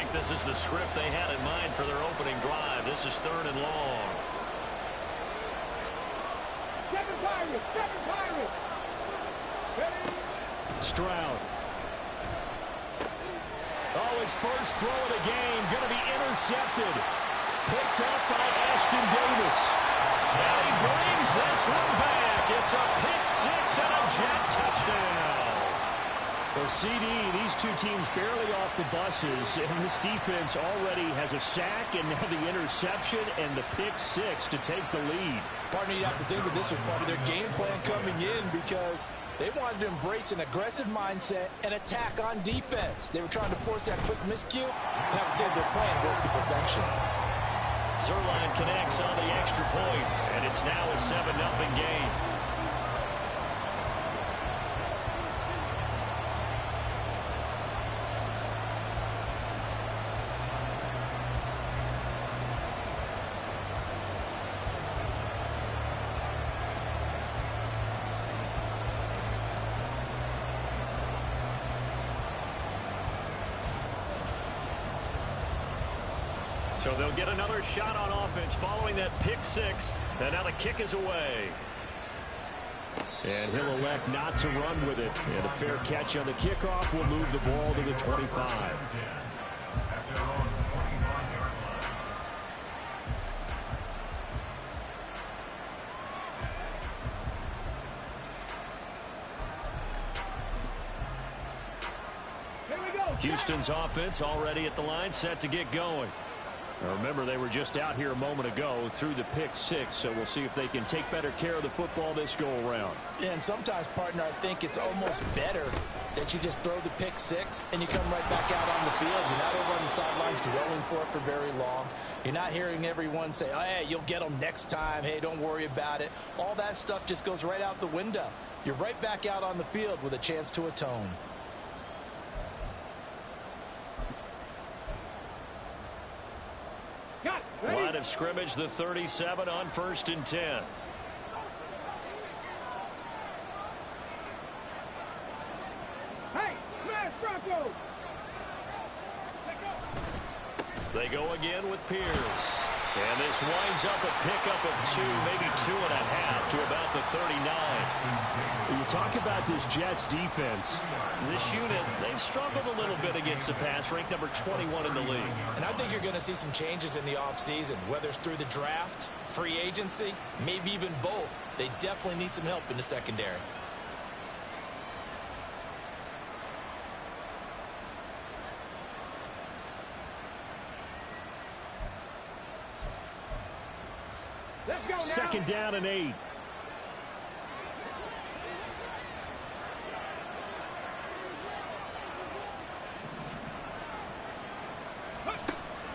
think this is the script they had in mind for their opening drive. This is 3rd and long. Stroud. Oh, his first throw of the game going to be intercepted. Picked up by Ashton Davis. And he brings this one back. It's a pick six and a Jet touchdown. Well, CD, these two teams barely off the buses, and this defense already has a sack and now the interception and the pick six to take the lead. Partner, you have to think that this was part of their game plan coming in because they wanted to embrace an aggressive mindset and attack on defense. They were trying to force that quick miscue, and I would say their plan worked to perfection. Zuerlein connects on the extra point, and it's now a 7-0 game. So they'll get another shot on offense following that pick six. And now the kick is away. And he'll elect not to run with it. And a fair catch on the kickoff will move the ball to the 25. Houston's offense already at the line, set to get going. Now remember, they were just out here a moment ago through the pick six, so we'll see if they can take better care of the football this go-around. And sometimes, partner, I think it's almost better that you just throw the pick six and you come right back out on the field. You're not over on the sidelines dwelling for it for very long. You're not hearing everyone say, oh, hey, you'll get them next time. Hey, don't worry about it. All that stuff just goes right out the window. You're right back out on the field with a chance to atone. Line of scrimmage, the 37 on 1st and 10. Hey, smash Broncos! They go again with Pierce. And this winds up a pickup of 2, maybe 2.5 to about the 39. When you talk about this Jets defense, this unit, they've struggled a little bit against the pass, ranked number 21 in the league. And I think you're going to see some changes in the offseason, whether it's through the draft, free agency, maybe even both. They definitely need some help in the secondary. Second down and 8.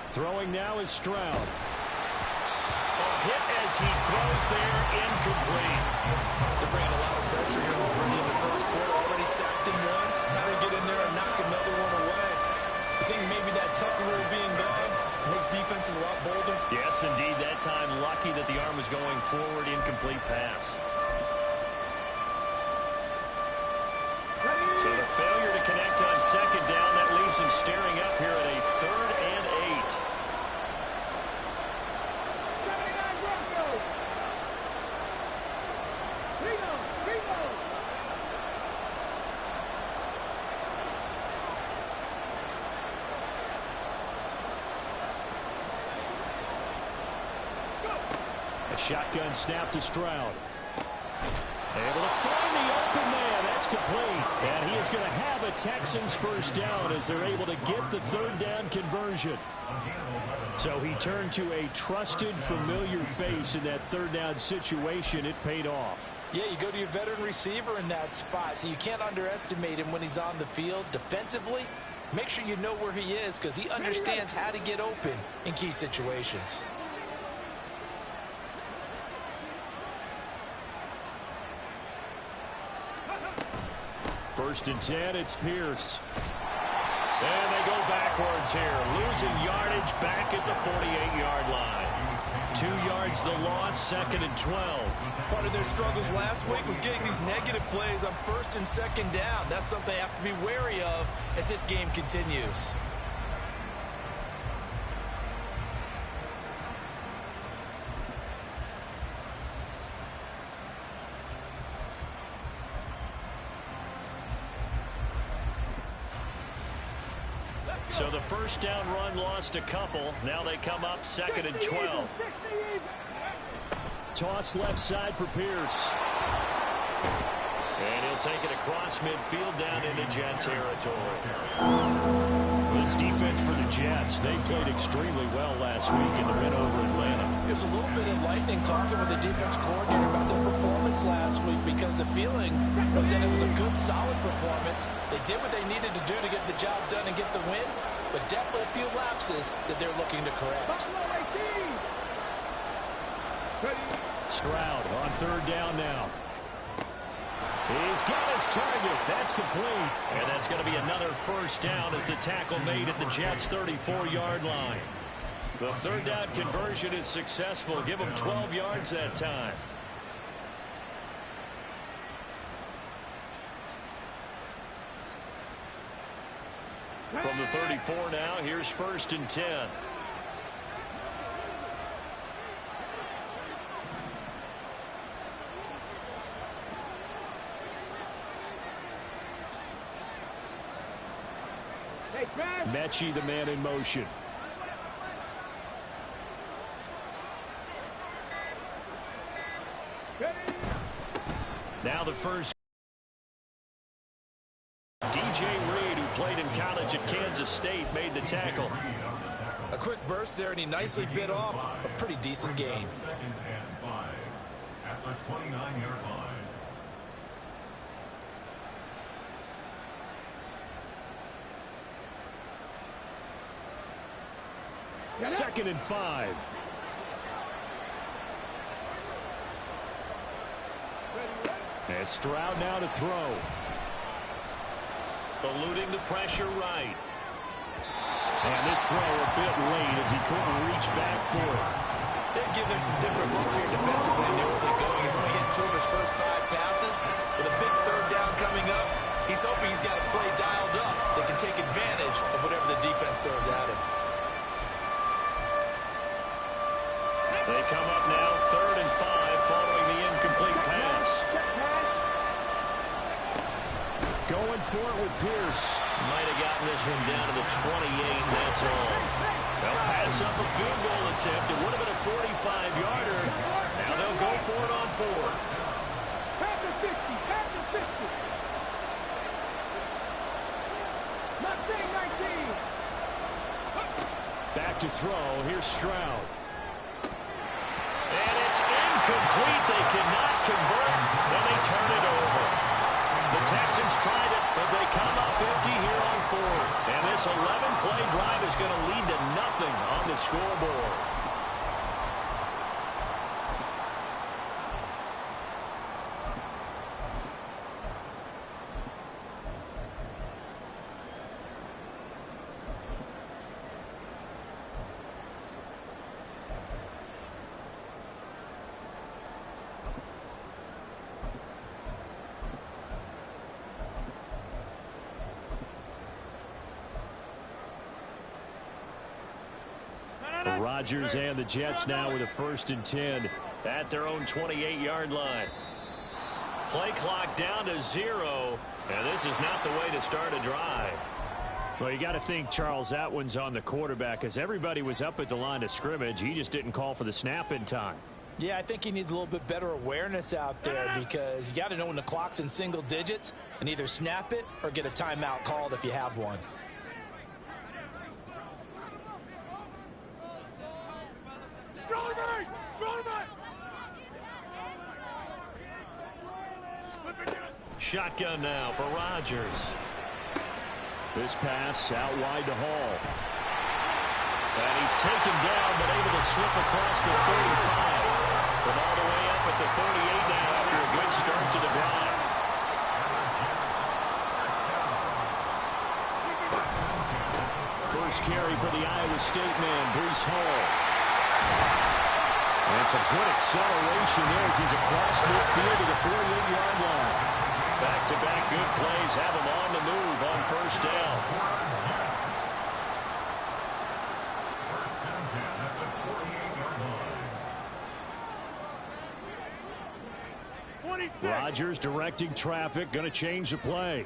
Throwing now is Stroud. A hit as he throws there, incomplete. They're bringing a lot of pressure here already in the first quarter. Already sacked him once. Now they get in there and knock another one away. I think maybe that Tucker rule being gone makes defenses a lot bolder. Yes, indeed. That time, lucky that the arm was going forward. Incomplete pass. So the failure to connect on second down, that leaves him staring up here at a 3rd and 8. A shotgun snap to Stroud. Able to find the open man. That's complete. And he is going to have a Texans first down as they're able to get the 3rd down conversion. So he turned to a trusted, familiar face in that 3rd down situation. It paid off. Yeah, you go to your veteran receiver in that spot, so you can't underestimate him when he's on the field. Defensively, make sure you know where he is because he understands how to get open in key situations. First and 10, it's Pierce. And they go backwards here, losing yardage back at the 48-yard line. 2 yards the loss, 2nd and 12. Part of their struggles last week was getting these negative plays on 1st and 2nd down. That's something they have to be wary of as this game continues. So the first down run lost a couple. Now they come up 2nd and 12. Toss left side for Pierce. And he'll take it across midfield down into Jet territory. This defense for the Jets, they played extremely well last week in the win over Atlanta. It was a little bit enlightening talking with the defense coordinator about their performance last week, because the feeling was that it was a good, solid performance. They did what they needed to do to get the job done and get the win, but definitely a few lapses that they're looking to correct. Stroud on 3rd down now. He's got his target. That's complete. And that's going to be another first down as the tackle made at the Jets' 34-yard line. The 3rd down conversion is successful. Give them 12 yards that time. From the 34 now, here's 1st and 10. Mechie, the man in motion. Now the first. DJ Reed, who played in college at Kansas State, made the tackle. A quick burst there, and he nicely bit off a pretty decent gain. 2nd and 5 at the 29-yard line. Second and 5. And Stroud now to throw. Eluding the pressure right. And this throw a bit late as he couldn't reach back for it. They're giving him some different looks here defensively, and they're really going. He's only hit 2 of his first 5 passes. With a big 3rd down coming up, he's hoping he's got a play dialed up that can take advantage of whatever the defense throws at him. They come up now 3rd and 5 following the incomplete pass. Going for it with Pierce. Might have gotten this one down to the 28, and that's all. They'll pass up a field goal attempt. It would have been a 45-yarder. Now they'll go for it on 4th. Pass the 50, pass the 50. Not saying 19. Back to throw. Here's Stroud. And it's incomplete. They cannot convert, and they turn it over. The Texans tried it, but they come up empty here on 4th. And this 11-play drive is going to lead to nothing on the scoreboard. Rodgers and the Jets now with a 1st and 10 at their own 28-yard line. Play clock down to 0, and this is not the way to start a drive. Well, you got to think, Charles, that one's on the quarterback, as everybody was up at the line of scrimmage. He just didn't call for the snap in time. Yeah, I think he needs a little bit better awareness out there, because you got to know when the clock's in single digits and either snap it or get a timeout called if you have one. Shotgun now for Rodgers. This pass out wide to Hall. And he's taken down, but able to slip across the 35. From all the way up at the 38 now after a good start to the drive. First carry for the Iowa State man, Breece Hall. And it's a good acceleration there as he's across midfield to the 48-yard line. Back-to-back good plays have him on the move on 1st down. Rodgers directing traffic, going to change the play.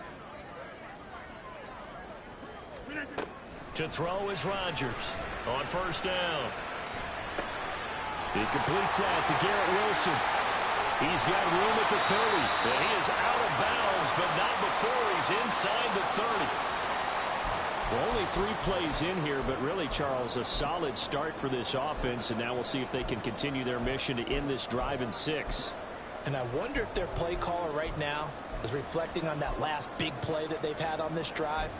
To throw is Rodgers on first down. He completes that to Garrett Wilson. He's got room at the 30. And he is out of bounds, but not before he's inside the 30. Well, only 3 plays in here, but really, Charles, a solid start for this offense, and now we'll see if they can continue their mission to end this drive in 6. And I wonder if their play caller right now is reflecting on that last big play that they've had on this drive.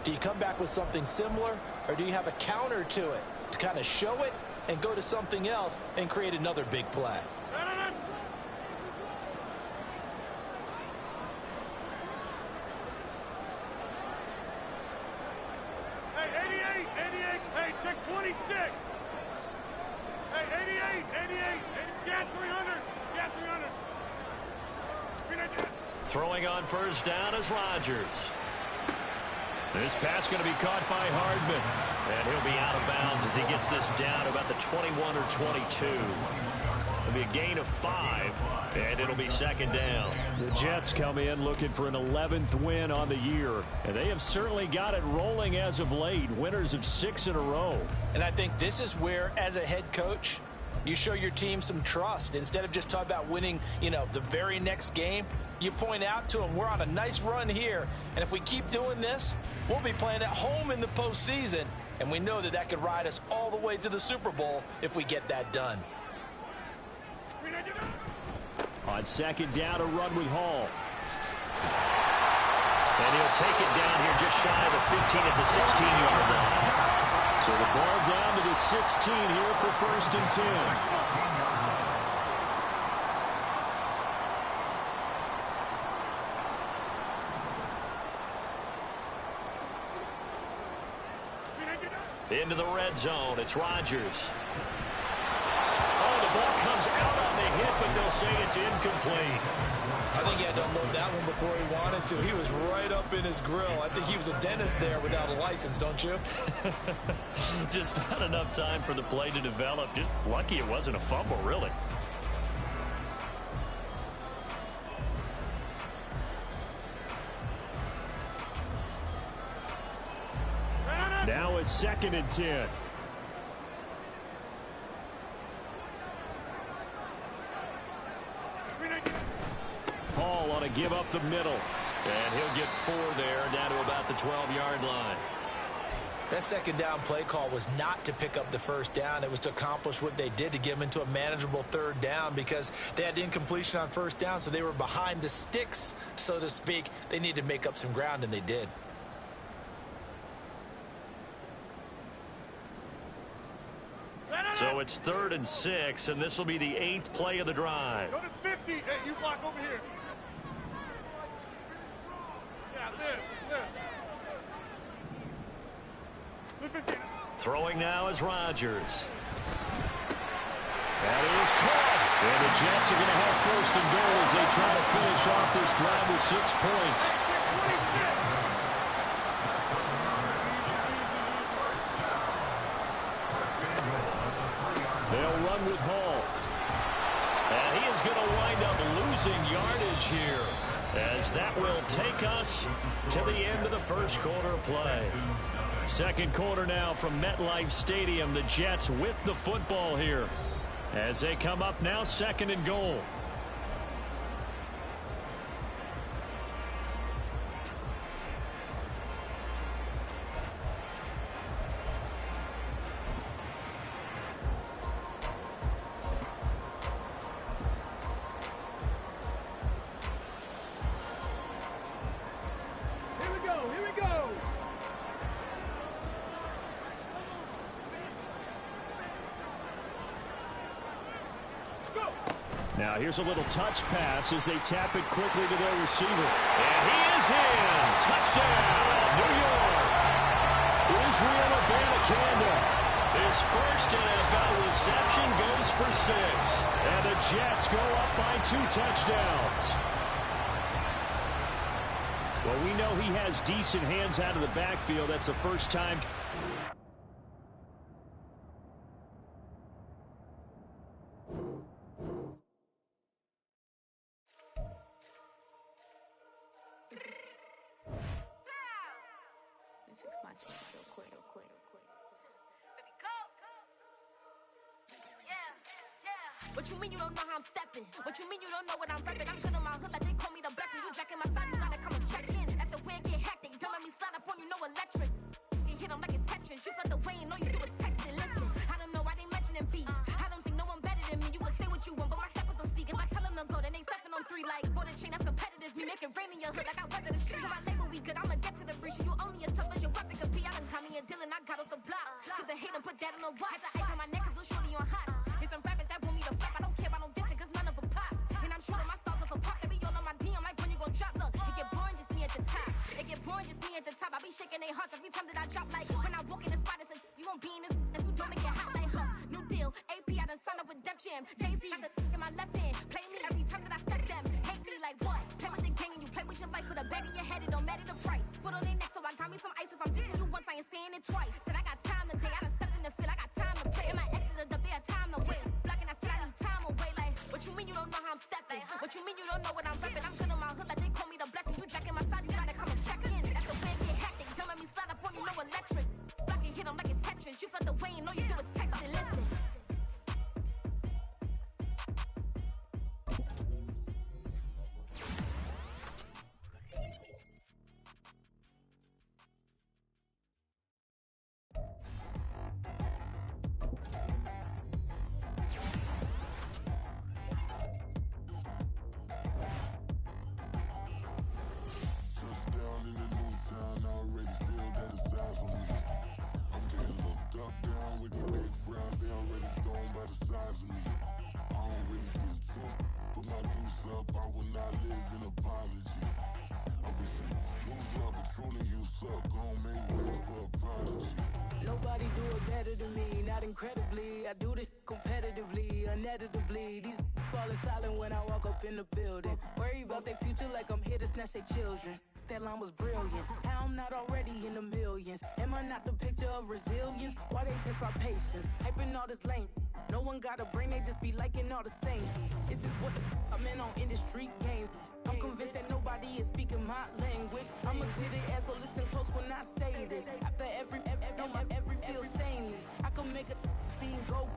Do you come back with something similar, or do you have a counter to it to kind of show it and go to something else and create another big play? Hey, 88, hey, check 26. Hey, 88, scan 300, scan 300. Throwing on first down is Rodgers. This pass going to be caught by Hardman. And he'll be out of bounds as he gets this down about the 21 or 22. It'll be a gain of 5, and it'll be second down. The Jets come in looking for an 11th win on the year, and they have certainly got it rolling as of late, winners of 6 in a row. And I think this is where, as a head coach, you show your team some trust. Instead of just talking about winning, the very next game, you point out to them, we're on a nice run here, and if we keep doing this, we'll be playing at home in the postseason, and we know that could ride us all the way to the Super Bowl if we get that done. On second down, a run with Hall. And he'll take it down here just shy of the 15 at the 16-yard line. So the ball down to the 16 here for first and 10. Into the red zone. It's Rodgers. Oh, the ball comes out on the hit, but they'll say it's incomplete. I think he had to unload that one before he wanted to. He was right up in his grill. I think he was a dentist there without a license, don't you? Just not enough time for the play to develop. Just lucky it wasn't a fumble, really. Now it's second and 10. Hall on a give up the middle. And he'll get 4 there, down to about the 12-yard line. That second down play call was not to pick up the first down. It was to accomplish what they did, to get them into a manageable third down, because they had incompletion on first down, so they were behind the sticks, so to speak. They needed to make up some ground, and they did. So it's 3rd and 6, and this will be the 8th play of the drive. Go to 50. Hey, you block over here. Yeah, this. Throwing now is Rodgers. That is caught. And the Jets are going to have first and goal as they try to finish off this drive with 6 points. They'll run with Hall. And he is going to wind up losing yardage here, as that will take us to the end of the first quarter of play. Second quarter now from MetLife Stadium. The Jets with the football here as they come up now, second and goal. Now here's a little touch pass as they tap it quickly to their receiver. And he is in. Touchdown, New York. Israel Abanikanda. His first NFL reception goes for 6. And the Jets go up by 2 touchdowns. Well, we know he has decent hands out of the backfield. That's the first time. Fix my check real quick. What you mean you don't know how I'm stepping? What you mean you don't know what I'm repping? I'm good on my hood like they call me the blessing. You jacking my side, you gotta come and check in. That's the way I get hectic. Don't let me slide up on you, no electric. You hit them like it's Tetris. You felt the way and all you do is text it. Listen, I don't know why they mentioning beef. I don't think no one better than me. You will say what you want, but my steppers don't speak. If I tell them to go, then they stepping on 3 like border chain. That's competitive. Me make it rain in your hood like I weather the streets. So my label we good. I'ma get to the free. You only as tough as your weapon could be. I done caught me a Dylan. I got off the block. To the hate and put that on the watch. Had the ice on my neck 'cause little shorty on hot. There's some rappers that want me to flop. I don't care about no dissing 'cause none of them pop. And I'm shooting my stars off a pop. They be all on my DM like when you gon' drop. Look, it get boring just me at the top. It get boring just me at the top. I be shaking their hearts every time that I drop. Like when I walk in the spot, it says you won't be in this if you don't make it hot like her. New deal, AP. I done signed up with Def Jam. Jay-Z has the in my left hand. Play me every time that I step them. Hate me like what? Play with the gang and you play with your life. Put a bet in your head, it don't matter the price. Put on their neck, so I got me some ice. If I'm dissing you once, I ain't saying it twice. Said I got time today. I done stepped in the field. I got time to play. And my exes are the bare time to wait. Blocking, I said I need time away. Like, what you mean you don't know how I'm stepping? What you mean you don't know what I'm repping? I'm good on my hood like they call me the blessing. You jacking my side, you gotta come and check in. That's the way I get hectic. Don't let me slide up on you, no electric. Blocking, hit them like it's Tetris. You felt the way and all you do is text it. Listen. Nobody do it better than me, not incredibly. I do this competitively, uneditably. These falling silent when I walk up in the building. Worry about their future like I'm here to snatch their children. That line was brilliant. How I'm not already in the millions? Am I not the picture of resilience? Why they test my patience? Hyping all this lame. No one got a brain, they just be liking all the same. This is what the I'm in on industry games. I'm convinced that nobody is speaking my language. I'm a good ass, so listen close when I say this. After every feel stainless. I can make a scene go.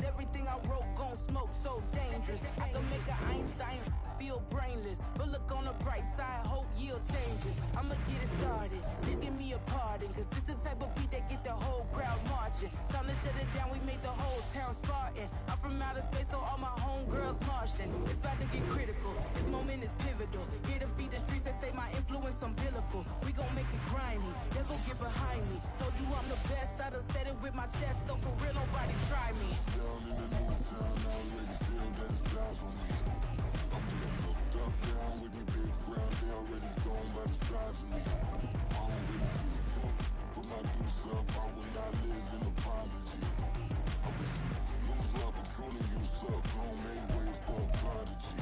Everything I wrote gon' smoke, so dangerous. I can make an Einstein feel brainless. But look on the bright side, hope yield changes. I'ma get it started, please give me a pardon. Cause this the type of beat that get the whole crowd marching. Time to shut it down, we made the whole town Spartan. I'm from outer space, so all my homegirls Martian. It's about to get critical, this moment is pivotal. Here to feed the streets that say my influence umbilical. We gon' make it grimy, they'll go get behind me. Told you I'm the best, I done said it with my chest. So for real, nobody try me. Down in the new town, I already feel that it's eyes on me. I'm getting looked up, down with these big frowns. They already gone by the size of me. I don't really get drunk, put my deuce up. I will not live in apology. I wish you lose my Patron and you suck. Gon' make way for a prodigy.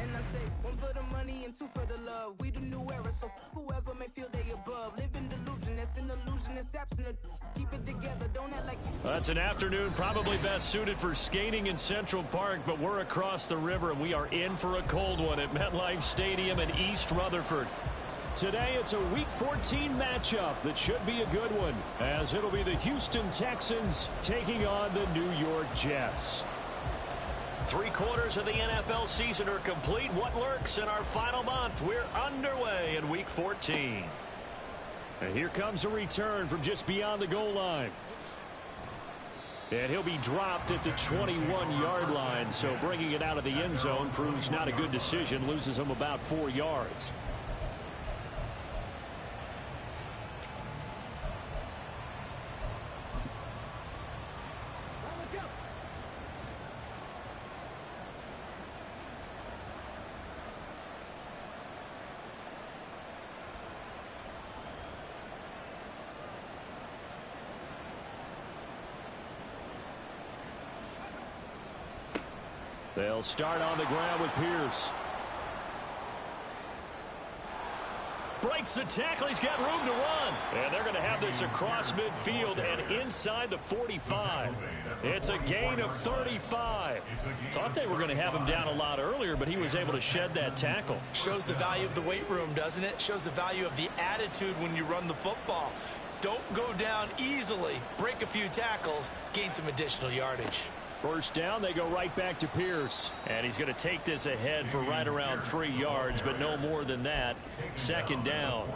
And I say, one for the money and two for the love. We the new era, so whoever may feel they above. Live in delusion, that's an illusion, that's absent. Keep it together, don't act like you... That's an afternoon probably best suited for skating in Central Park, but we're across the river and we are in for a cold one at MetLife Stadium in East Rutherford. Today it's a Week 14 matchup that should be a good one, as it'll be the Houston Texans taking on the New York Jets. 3/4 of the NFL season are complete. What lurks in our final month? We're underway in Week 14. And here comes a return from just beyond the goal line. And he'll be dropped at the 21-yard line, so bringing it out of the end zone proves not a good decision, loses him about 4 yards. They'll start on the ground with Pierce. Breaks the tackle. He's got room to run. And they're going to have this across midfield and inside the 45. It's a gain of 35. Thought they were going to have him down a lot earlier, but he was able to shed that tackle. Shows the value of the weight room, doesn't it? Shows the value of the attitude when you run the football. Don't go down easily. Break a few tackles. Gain some additional yardage. First down, they go right back to Pierce. And he's going to take this ahead for right around 3 yards, but no more than that. Second down.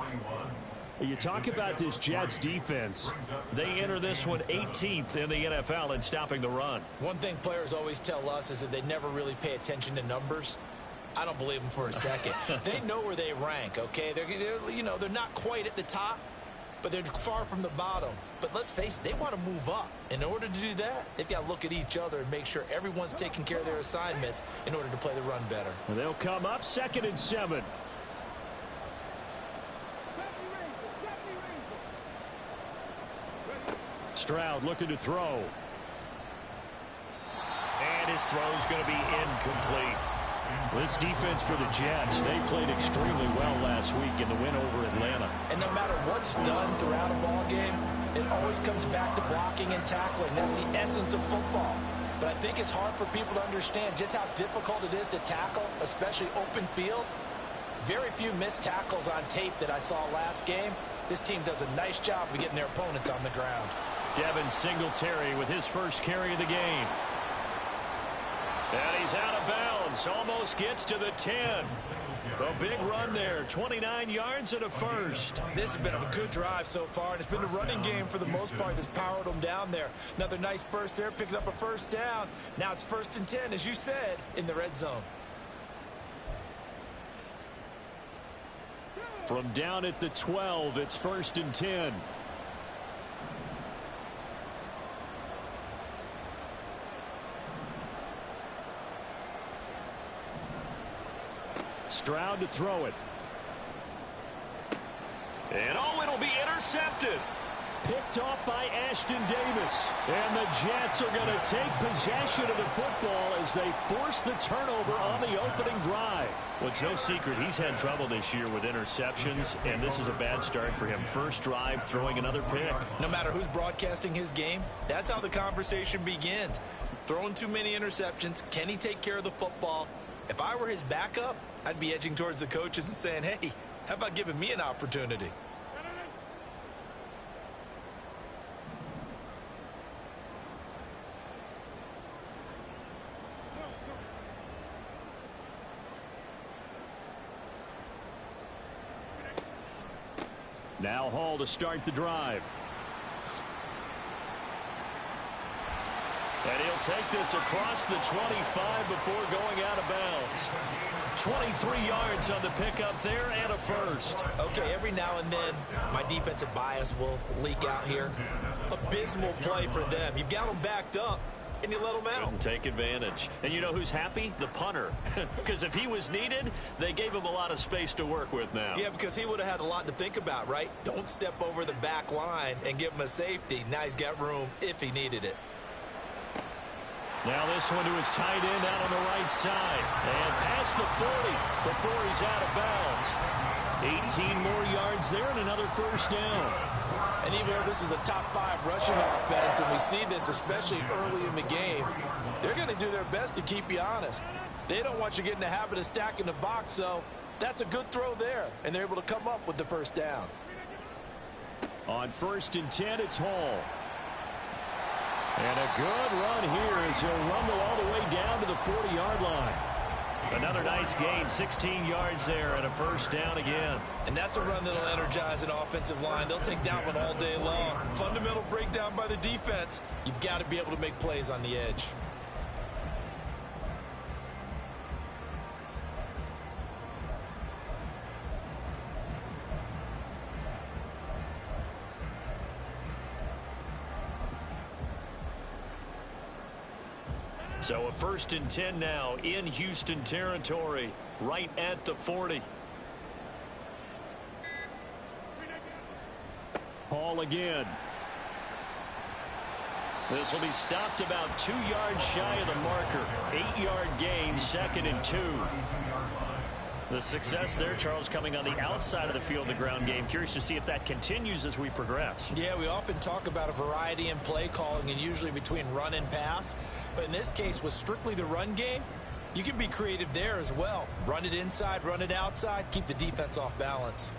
You talk about this Jets defense. They enter this one 18th in the NFL in stopping the run. One thing players always tell us is that they never really pay attention to numbers. I don't believe them for a second. They know where they rank, okay? They're not quite at the top, but they're far from the bottom. But let's face it, they want to move up. In order to do that, they've got to look at each other and make sure everyone's taking care of their assignments in order to play the run better. They'll come up 2nd and 7. Stroud looking to throw. And his throw's going to be incomplete. This defense for the Jets, they played extremely well last week in the win over Atlanta. And no matter what's done throughout a ball game, it always comes back to blocking and tackling. That's the essence of football. But I think it's hard for people to understand just how difficult it is to tackle, especially open field. Very few missed tackles on tape that I saw last game. This team does a nice job of getting their opponents on the ground. Devin Singletary with his first carry of the game. And he's out of bounds. Almost gets to the 10. A big run there. 29 yards and a first. This has been a good drive so far, and it's been a running game for the most part that's powered them down there. Another nice burst there, picking up a first down. Now it's 1st and 10, as you said, in the red zone. From down at the 12, it's 1st and 10. Stroud to throw it. And it'll be intercepted. Picked off by Ashton Davis. And the Jets are going to take possession of the football as they force the turnover on the opening drive. Well, it's no secret he's had trouble this year with interceptions, and this is a bad start for him. First drive, throwing another pick. No matter who's broadcasting his game, that's how the conversation begins. Throwing too many interceptions. Can he take care of the football? If I were his backup, I'd be edging towards the coaches and saying, hey, how about giving me an opportunity? Now Hall to start the drive. And he'll take this across the 25 before going out of bounds. 23 yards on the pickup there and a first. Okay, every now and then my defensive bias will leak out here. Abysmal play for them. You've got them backed up, and you let them out. Couldn't take advantage. And you know who's happy? The punter. Because if he was needed, they gave him a lot of space to work with now. Yeah, because he would have had a lot to think about, right? Don't step over the back line and give him a safety. Now he's got room if he needed it. Now this one to his tight end out on the right side. And past the 40 before he's out of bounds. 18 more yards there and another first down. And even though this is a top 5 rushing offense, and we see this especially early in the game, they're going to do their best to keep you honest. They don't want you getting the habit of stacking the box, so that's a good throw there, and they're able to come up with the first down. On 1st and 10, it's Hall. And a good run here as he'll rumble all the way down to the 40-yard line. Another nice gain, 16 yards there and a first down again. And that's a run that'll energize an offensive line. They'll take that one all day long. Fundamental breakdown by the defense. You've got to be able to make plays on the edge. So a 1st and 10 now in Houston territory, right at the 40. Hall again. This will be stopped about 2 yards shy of the marker. 8-yard gain, 2nd and 2. The success there, Charles, coming on the outside of the field, the ground game. Curious to see if that continues as we progress. Yeah, we often talk about a variety in play calling and usually between run and pass. But in this case, with strictly the run game, you can be creative there as well. Run it inside, run it outside, keep the defense off balance.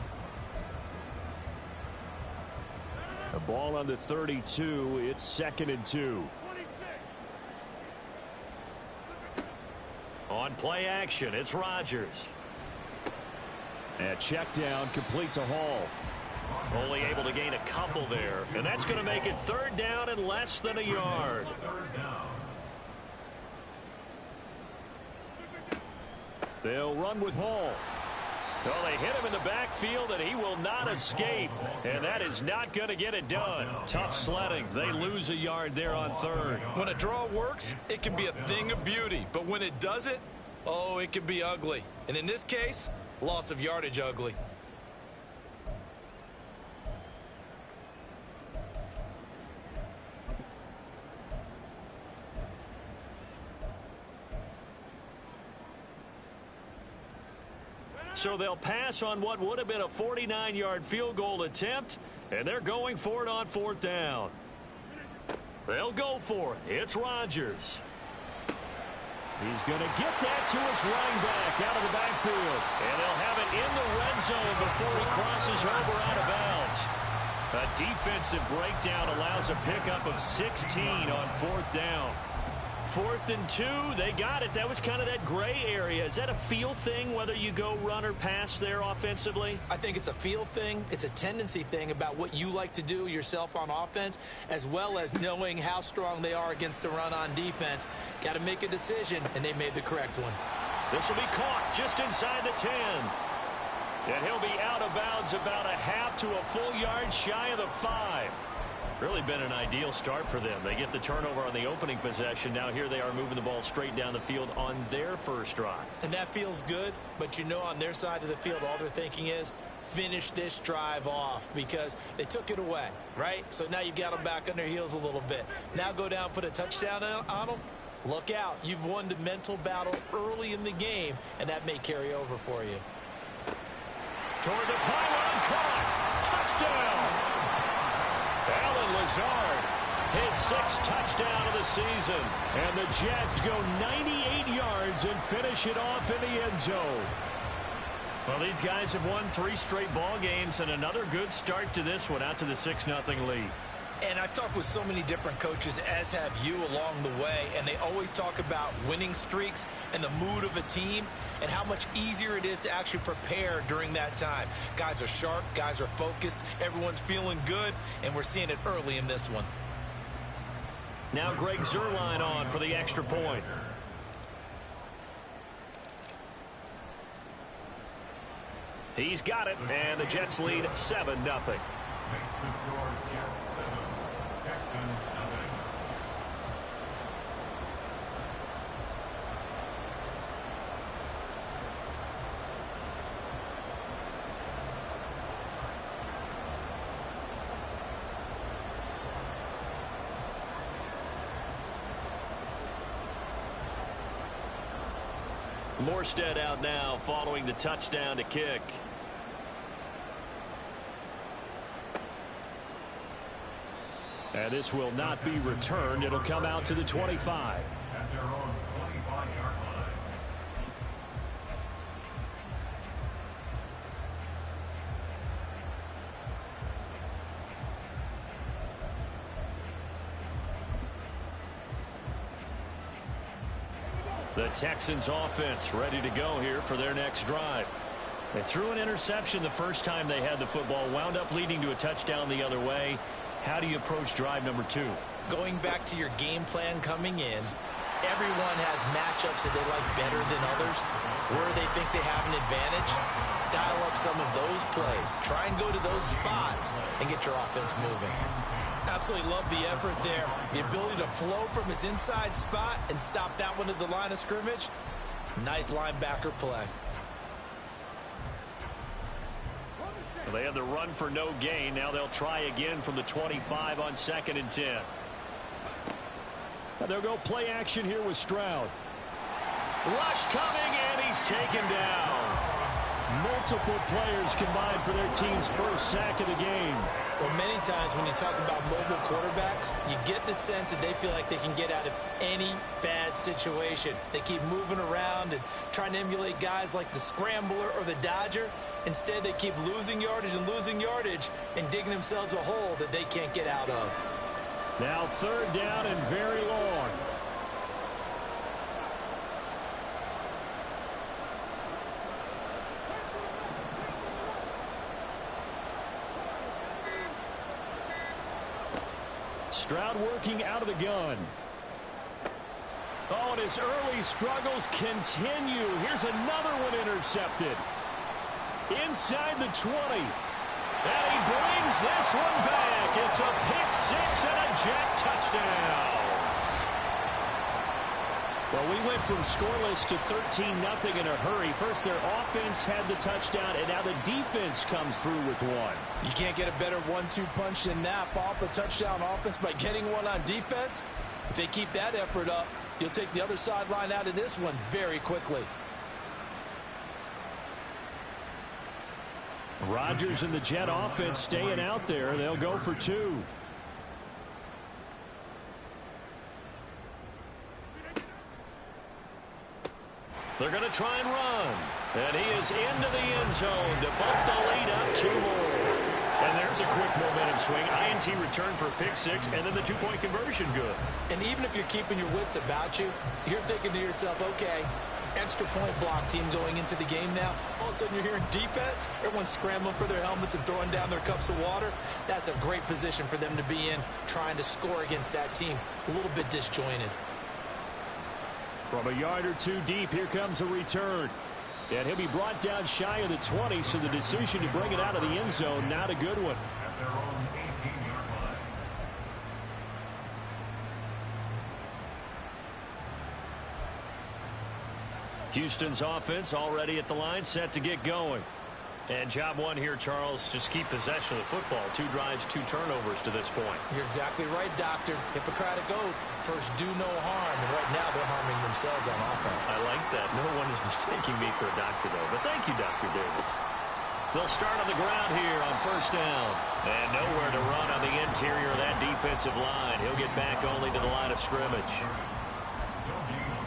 The ball on the 32. It's 2nd and 2. On play action, it's Rodgers. And check down, complete to Hall. Only able to gain a couple there, and that's going to make it 3rd down and less than a yard. They'll run with Hall. Well, they hit him in the backfield, and he will not escape. And that is not going to get it done. Tough sledding. They lose a yard there on 3rd. When a draw works, it can be a thing of beauty. But when it doesn't, oh, it can be ugly. And in this case, loss of yardage ugly. So they'll pass on what would have been a 49-yard field goal attempt, and they're going for it on 4th down. They'll go for it. It's Rodgers. He's going to get that to his running back out of the backfield. And they'll have it in the red zone before he crosses over out of bounds. A defensive breakdown allows a pickup of 16 on 4th down. 4th and 2, they got it. That was kind of that gray area. Is that a feel thing, whether you go run or pass there offensively? I think it's a feel thing. It's a tendency thing about what you like to do yourself on offense, as well as knowing how strong they are against the run on defense. Got to make a decision, and they made the correct one. This will be caught just inside the 10. And he'll be out of bounds about a half to a full yard shy of the 5. Really been an ideal start for them. They get the turnover on the opening possession. Now here they are moving the ball straight down the field on their first drive. And that feels good, but you know on their side of the field all they're thinking is finish this drive off because they took it away, right? So now you've got them back on their heels a little bit. Now go down, put a touchdown on them. Look out. You've won the mental battle early in the game, and that may carry over for you. Toward the pylon, caught. Touchdown. Allen Lazard, his 6th touchdown of the season. And the Jets go 98 yards and finish it off in the end zone. Well, these guys have won 3 straight ball games and another good start to this one out to the 6-0 lead. And I've talked with so many different coaches, as have you along the way, and they always talk about winning streaks and the mood of a team and how much easier it is to actually prepare during that time. Guys are sharp, guys are focused, everyone's feeling good, and we're seeing it early in this one. Now Greg Zuerlein on for the extra point. He's got it, and the Jets lead 7-0. Makes the score Jets 7, Texans nothing. Morstead out now following the touchdown to kick. And this will not be returned. It'll come out to the 25. At their own 25-yard line. The Texans offense ready to go here for their next drive. They threw an interception the first time they had the football, wound up leading to a touchdown the other way. How do you approach drive number 2? Going back to your game plan coming in, everyone has matchups that they like better than others, where they think they have an advantage. Dial up some of those plays. Try and go to those spots and get your offense moving. Absolutely love the effort there. The ability to flow from his inside spot and stop that one at the line of scrimmage. Nice linebacker play. They had the run for no gain. Now they'll try again from the 25 on 2nd and 10. And they'll go play action here with Stroud. Rush coming, and he's taken down. Multiple players combined for their team's first sack of the game. Well, many times when you talk about mobile quarterbacks, you get the sense that they feel like they can get out of any bad situation. They keep moving around and trying to emulate guys like the Scrambler or the Dodger. Instead, they keep losing yardage and digging themselves a hole that they can't get out of. Now 3rd down and very long. Stroud working out of the gun. Oh, and his early struggles continue. Here's another one intercepted. Inside the 20. And he brings this one back. It's a pick-6 and a Jet touchdown. Well, we went from scoreless to 13-0 in a hurry. First, their offense had the touchdown, and now the defense comes through with one. You can't get a better 1-2 punch than that. Follow up a touchdown offense by getting one on defense. If they keep that effort up, you'll take the other sideline out of this one very quickly. Rodgers and the Jet offense staying out there. They'll go for 2. They're going to try and run. And he is into the end zone to bump the lead up 2 more. And there's a quick momentum swing. INT return for a pick-6, and then the 2-point conversion good. And even if you're keeping your wits about you, you're thinking to yourself, okay, extra point block team going into the game now. All of a sudden you're hearing defense. Everyone's scrambling for their helmets and throwing down their cups of water. That's a great position for them to be in, trying to score against that team. A little bit disjointed. From a yard or 2 deep, here comes a return. And he'll be brought down shy of the 20, so the decision to bring it out of the end zone, not a good one. At their own 18-yard line. Houston's offense already at the line, set to get going. And job one here, Charles, just keep possession of the football. 2 drives, 2 turnovers to this point. You're exactly right, Doctor. Hippocratic oath. First, do no harm. And right now, they're harming themselves on offense. I like that. No one is mistaking me for a doctor, though. But thank you, Dr. Davis. They'll start on the ground here on first down. And nowhere to run on the interior of that defensive line. He'll get back only to the line of scrimmage.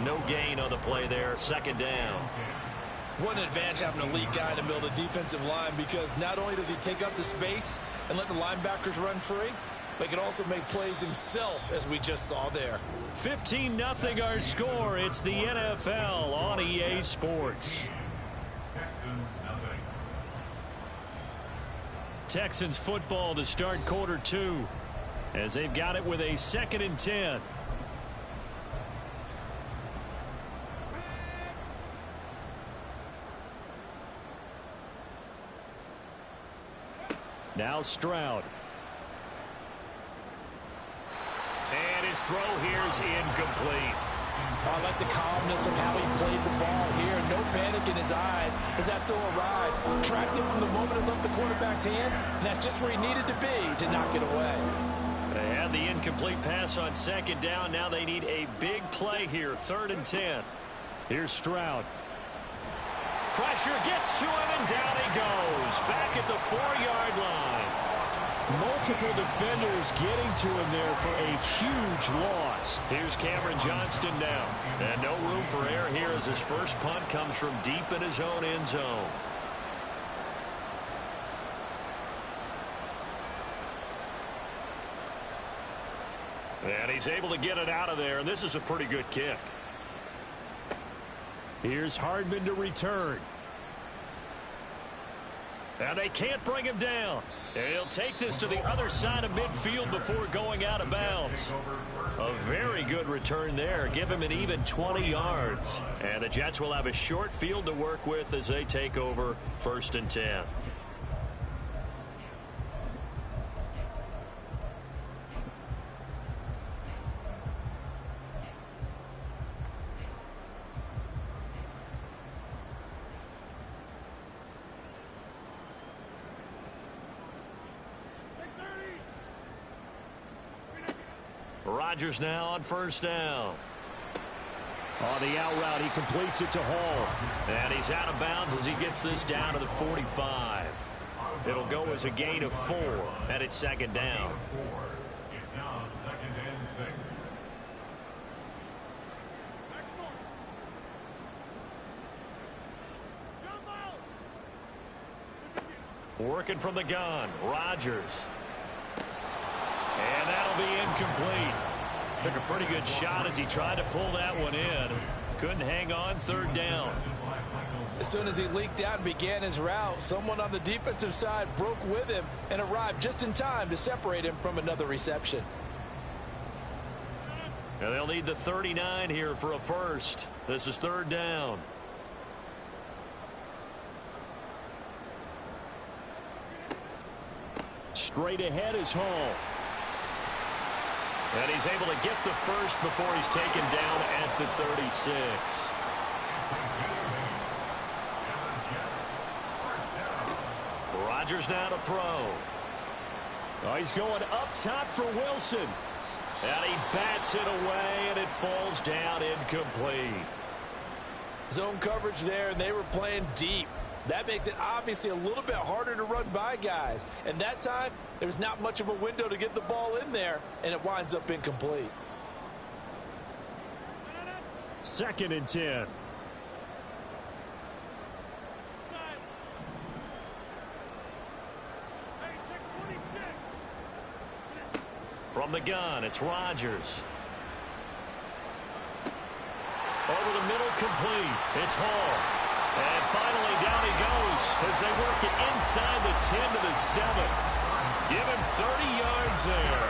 No gain on the play there. Second down. What an advantage having a lead guy in the middle of the defensive line, because not only does he take up the space and let the linebackers run free, but he can also make plays himself, as we just saw there. 15-0 our score. It's the NFL on EA Sports. Texans, nothing. Texans football to start quarter 2, as they've got it with a 2nd and 10. Now Stroud. And his throw here is incomplete. I like the calmness of how he played the ball here. No panic in his eyes as that throw arrived. Tracked it from the moment it left the quarterback's hand, and that's just where he needed to be to knock it away. They had the incomplete pass on 2nd down. Now they need a big play here. 3rd and 10. Here's Stroud. Pressure gets to him, and down he goes. Back at the 4-yard line. Multiple defenders getting to him there for a huge loss. Here's Cameron Johnston now. And no room for error here as his first punt comes from deep in his own end zone. And he's able to get it out of there, and this is a pretty good kick. Here's Hardman to return. And they can't bring him down. And he'll take this to the other side of midfield before going out of bounds. A very good return there. Give him an even 20 yards. And the Jets will have a short field to work with as they take over 1st and 10. Rodgers now on 1st down. On the out route, he completes it to Hall. And he's out of bounds as he gets this down to the 45. It'll go as a gain of 4, and it's 2nd down. It's now 2nd and 6. Working from the gun, Rodgers. And that'll be incomplete. Took a pretty good shot as he tried to pull that one in. Couldn't hang on. 3rd down. As soon as he leaked out and began his route, someone on the defensive side broke with him and arrived just in time to separate him from another reception. And they'll need the 39 here for a first. This is third down. Straight ahead is Hall. And he's able to get the first before he's taken down at the 36. Rodgers now to throw. Oh, he's going up top for Wilson. And he bats it away, and it falls down incomplete. Zone coverage there, and they were playing deep. That makes it obviously a little bit harder to run by guys. And that time, there's not much of a window to get the ball in there, and it winds up incomplete. 2nd and 10. From the gun, it's Rodgers. Over the middle, complete. It's Hall. And finally, down he goes as they work it inside the 10 to the 7. Give him 30 yards there.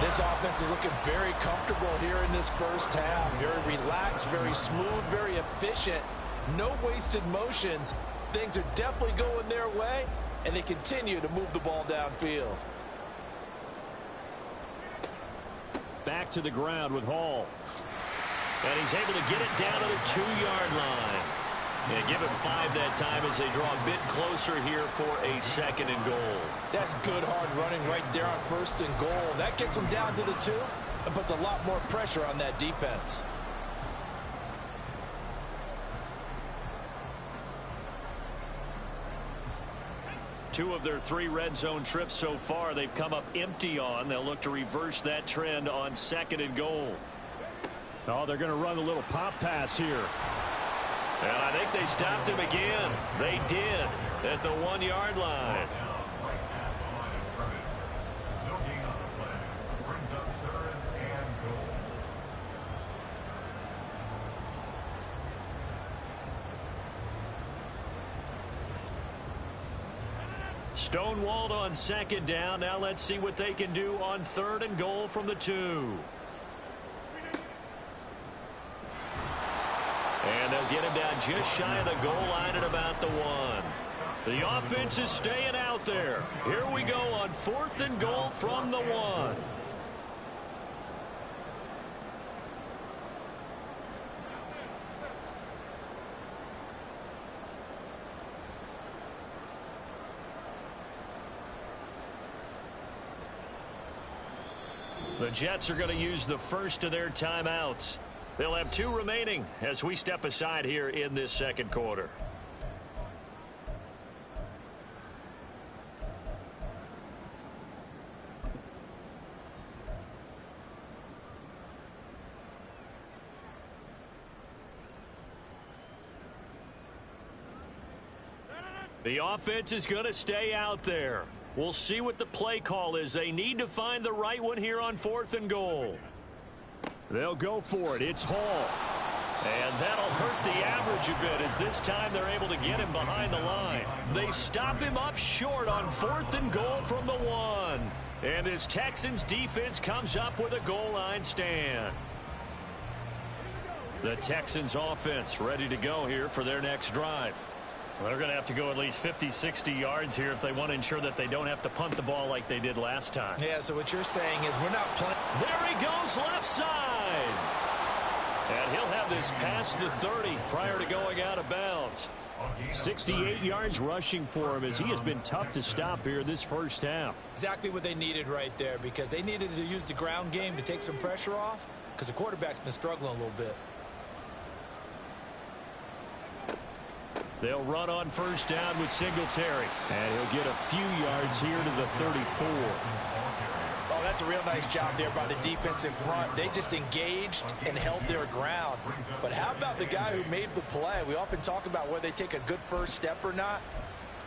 This offense is looking very comfortable here in this first half. Very relaxed, very smooth, very efficient. No wasted motions. Things are definitely going their way, and they continue to move the ball downfield. Back to the ground with Hall. And he's able to get it down to the 2-yard line. And give him 5 that time as they draw a bit closer here for a 2nd and goal. That's good hard running right there on 1st and goal. That gets them down to the 2 and puts a lot more pressure on that defense. Two of their 3 red zone trips so far they've come up empty on. They'll look to reverse that trend on 2nd and goal. Oh, they're going to run a little pop pass here. And I think they stopped him again. They did at the 1-yard line. Stonewalled on 2nd down. Now let's see what they can do on 3rd and goal from the 2. And they'll get him down just shy of the goal line at about the 1. The offense is staying out there. Here we go on 4th and goal from the 1. The Jets are going to use the first of their timeouts. They'll have 2 remaining as we step aside here in this 2nd quarter. The offense is going to stay out there. We'll see what the play call is. They need to find the right one here on 4th and goal. They'll go for it. It's Hall. And that'll hurt the average a bit as this time they're able to get him behind the line. They stop him up short on 4th and goal from the 1. And this Texans defense comes up with a goal line stand. The Texans offense ready to go here for their next drive. Well, they're going to have to go at least 50, 60 yards here if they want to ensure that they don't have to punt the ball like they did last time. Yeah, so what you're saying is we're not playing. There he goes left side. And he'll have this past the 30 prior to going out of bounds. 68 yards rushing for him as he has been tough to stop here this first half. Exactly what they needed right there because they needed to use the ground game to take some pressure off because the quarterback's been struggling a little bit. They'll run on 1st down with Singletary. And he'll get a few yards here to the 34. Oh, that's a real nice job there by the defense in front. They just engaged and held their ground. But how about the guy who made the play? We often talk about whether they take a good first step or not.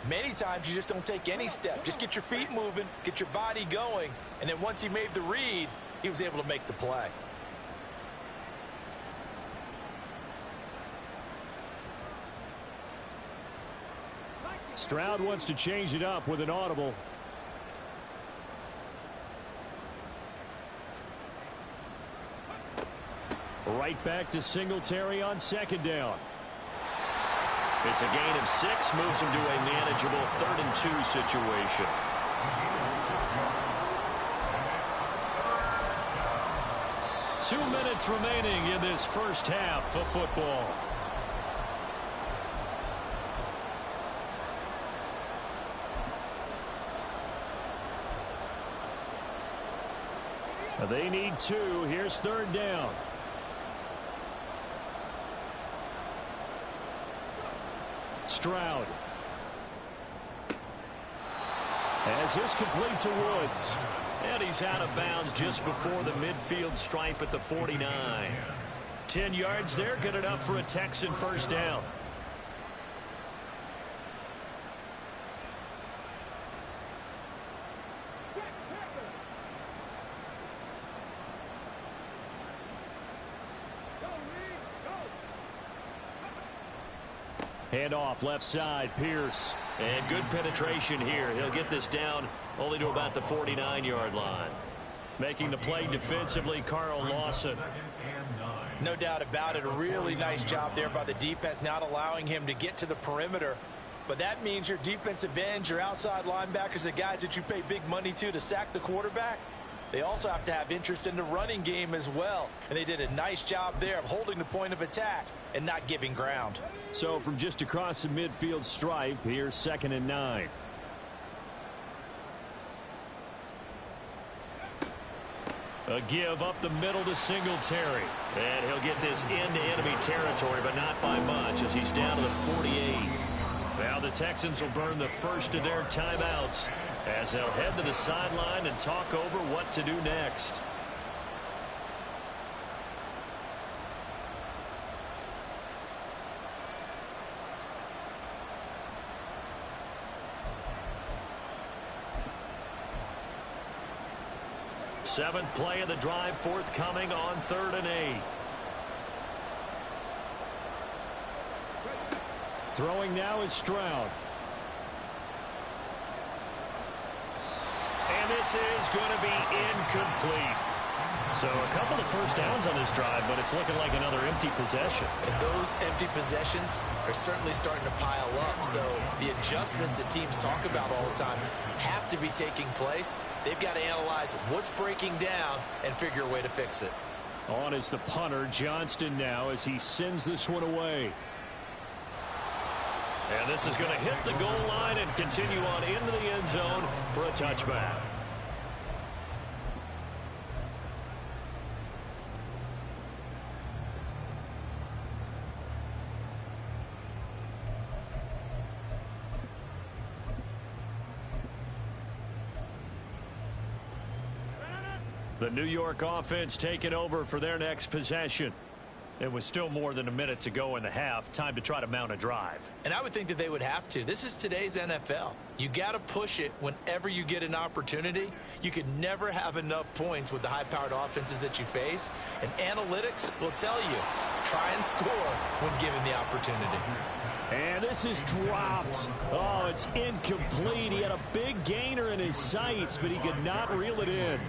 Many times you just don't take any step. Just get your feet moving, get your body going. And then once he made the read, he was able to make the play. Stroud wants to change it up with an audible. Right back to Singletary on second down. It's a gain of 6, moves him to a manageable 3rd and 2 situation. Two minutes remaining in this first half of football. They need 2. Here's 3rd down. Stroud. As this complete to Woods. And he's out of bounds just before the midfield stripe at the 49. 10 yards there, good enough for a Texan first down. Handoff left side, Pierce. And good penetration here. He'll get this down only to about the 49-yard line. Making the play defensively, Carl Lawson. No doubt about it. A really nice job there by the defense, not allowing him to get to the perimeter. But that means your defensive ends, your outside linebackers, the guys that you pay big money to sack the quarterback, they also have to have interest in the running game as well. And they did a nice job there of holding the point of attack and not giving ground. So from just across the midfield stripe, here's 2nd and 9. A give up the middle to Singletary. And he'll get this into enemy territory, but not by much as he's down to the 48. Now the Texans will burn the first of their timeouts as they'll head to the sideline and talk over what to do next. Seventh play of the drive forthcoming on 3rd and 8. Throwing now is Stroud. And this is going to be incomplete. So a couple of first downs on this drive, but it's looking like another empty possession. And those empty possessions are certainly starting to pile up. So the adjustments that teams talk about all the time have to be taking place. They've got to analyze what's breaking down and figure a way to fix it. On is the punter, Johnston, now as he sends this one away. And this is going to hit the goal line and continue on into the end zone for a touchback. The New York offense taking over for their next possession. It was still more than a minute to go in the half. Time to try to mount a drive. And I would think that they would have to. This is today's NFL. You got to push it whenever you get an opportunity. You could never have enough points with the high-powered offenses that you face. And analytics will tell you, try and score when given the opportunity. And this is dropped. Oh, it's incomplete. He had a big gainer in his sights, but he could not reel it in.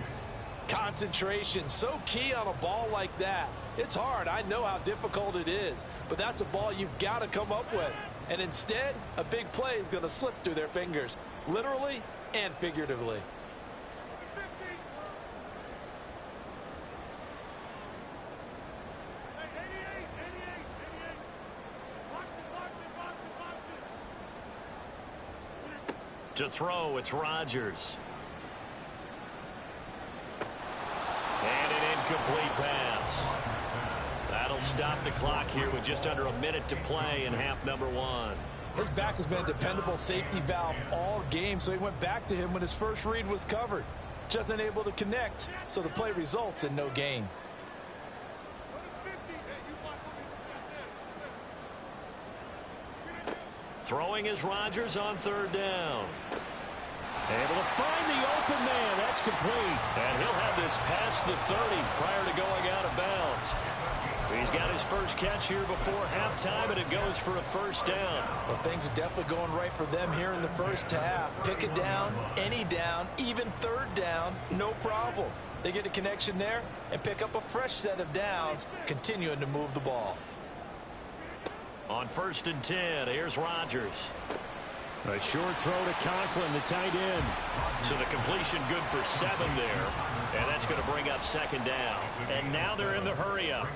Concentration, so key on a ball like that. It's hard. I know how difficult it is, but that's a ball you've got to come up with. And instead, a big play is going to slip through their fingers, literally and figuratively. To throw, it's Rodgers. And an incomplete pass. That'll stop the clock here with just under a minute to play in half number 1. His back has been a dependable safety valve all game, so he went back to him when his first read was covered. Just unable to connect, so the play results in no gain. Throwing is Rodgers on 3rd down. Able to find the open man. That's complete. And he'll have this past the 30 prior to going out of bounds. He's got his first catch here before halftime, and it goes for a first down. Well, things are definitely going right for them here in the first half. Pick it down, any down, even 3rd down, no problem. They get a connection there and pick up a fresh set of downs, continuing to move the ball. On 1st and 10, here's Rodgers. A short throw to Conklin, the tight end. So the completion good for 7 there. And that's going to bring up 2nd down. And now they're in the hurry up.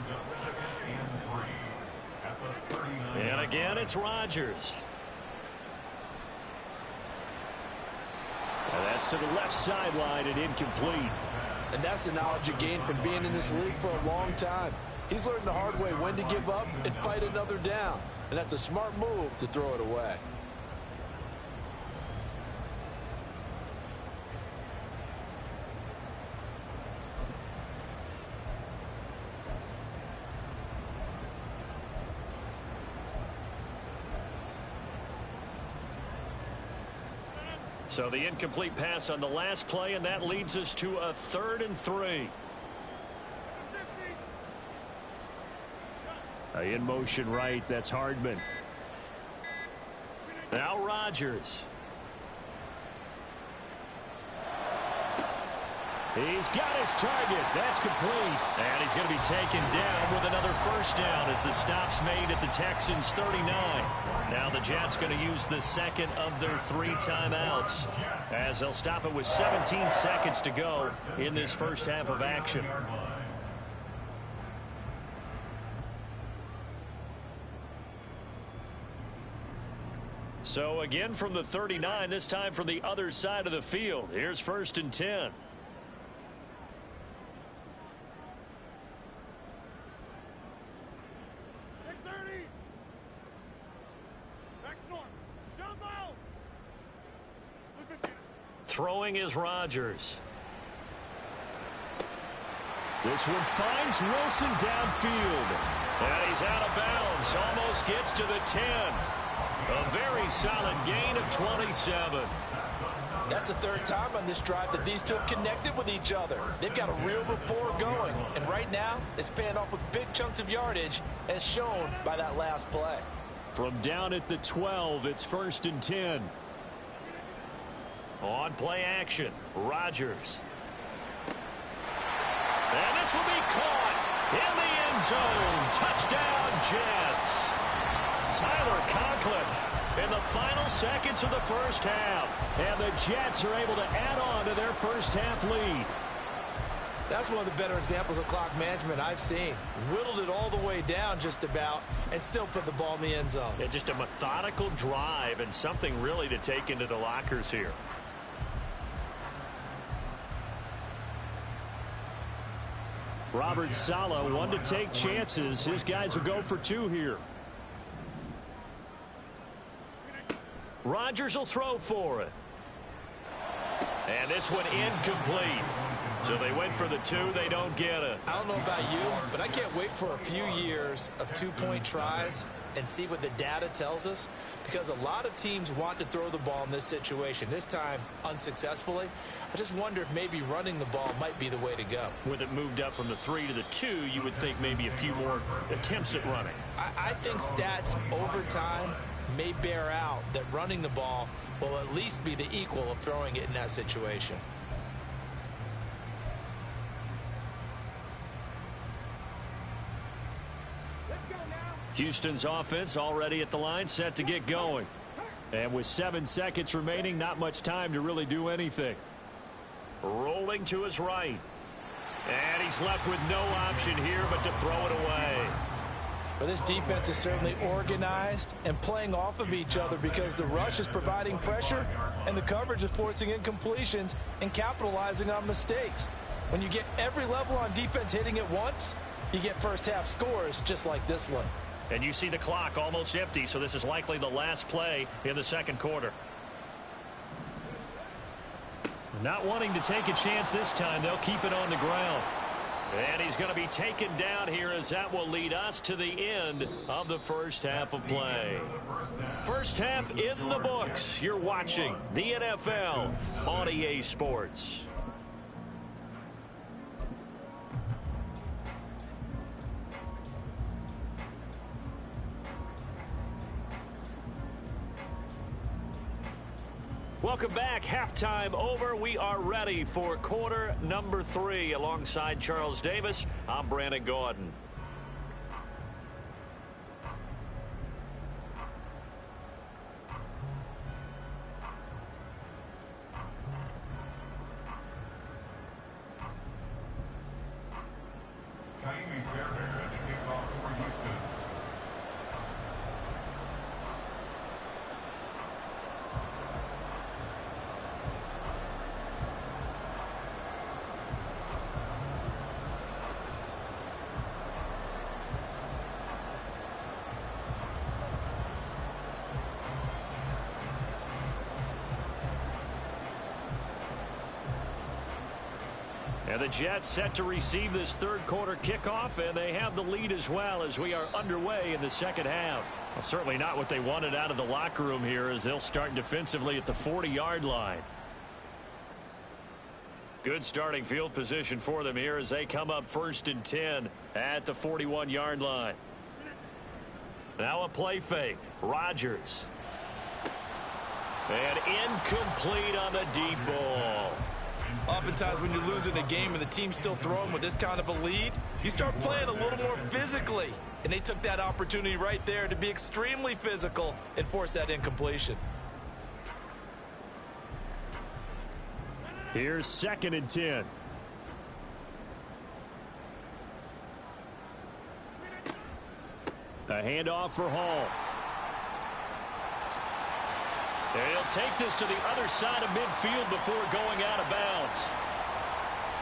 And again, it's Rodgers. And that's to the left sideline and incomplete. And that's the knowledge you gain from being in this league for a long time. He's learned the hard way when to give up and fight another down. And that's a smart move to throw it away. So the incomplete pass on the last play, and that leads us to a 3rd and 3. In motion right, that's Hardman. Now Rodgers. He's got his target. That's complete. And he's going to be taken down with another 1st down as the stop's made at the Texans' 39. Now the Jets going to use the 2nd of their 3 timeouts as they'll stop it with 17 seconds to go in this first half of action. So again from the 39, this time from the other side of the field. Here's 1st and 10. Throwing is Rodgers. This one finds Wilson downfield. And he's out of bounds. Almost gets to the 10. A very solid gain of 27. That's the 3rd time on this drive that these two have connected with each other. They've got a real rapport going. And right now, it's paying off with big chunks of yardage as shown by that last play. From down at the 12, it's 1st and 10. On play action, Rodgers. And this will be caught in the end zone. Touchdown, Jets. Tyler Conklin in the final seconds of the first half. And the Jets are able to add on to their first half lead. That's one of the better examples of clock management I've seen. Whittled it all the way down just about and still put the ball in the end zone. Yeah, just a methodical drive and something really to take into the lockers here. Robert Saleh, one to take chances. His guys will go for 2 here. Rodgers will throw for it. And this one incomplete. So they went for the 2. They don't get it. I don't know about you, but I can't wait for a few years of 2-point tries and see what the data tells us, because a lot of teams want to throw the ball in this situation. This time, unsuccessfully. I just wonder if maybe running the ball might be the way to go. With it moved up from the 3 to the 2, you would think maybe a few more attempts at running. I think stats over time may bear out that running the ball will at least be the equal of throwing it in that situation. Houston's offense already at the line, set to get going. And with 7 seconds remaining, not much time to really do anything. Rolling to his right. And he's left with no option here but to throw it away. But this defense is certainly organized and playing off of each other, because the rush is providing pressure and the coverage is forcing incompletions and capitalizing on mistakes. When you get every level on defense hitting at once, you get first half scores just like this one. And you see the clock almost empty, so this is likely the last play in the second quarter. Not wanting to take a chance this time, they'll keep it on the ground. And he's going to be taken down here, as that will lead us to the end of the first half of play. First half in the books. You're watching the NFL on EA Sports. Welcome back. Halftime over. We are ready for quarter number 3. Alongside Charles Davis, I'm Brandon Gaudin. Kaimi Fairbairn at the kickoff for Houston. And the Jets set to receive this third quarter kickoff, and they have the lead as well as we are underway in the second half. Well, certainly not what they wanted out of the locker room here, as they'll start defensively at the 40-yard line. Good starting field position for them here as they come up 1st and 10 at the 41-yard line. Now a play fake. Rodgers. And incomplete on the deep ball. Oftentimes when you're losing a game and the team's still throwing with this kind of a lead, you start playing a little more physically. And they took that opportunity right there to be extremely physical and force that incompletion. Here's 2nd and 10. A handoff for Hall. And he'll take this to the other side of midfield before going out of bounds.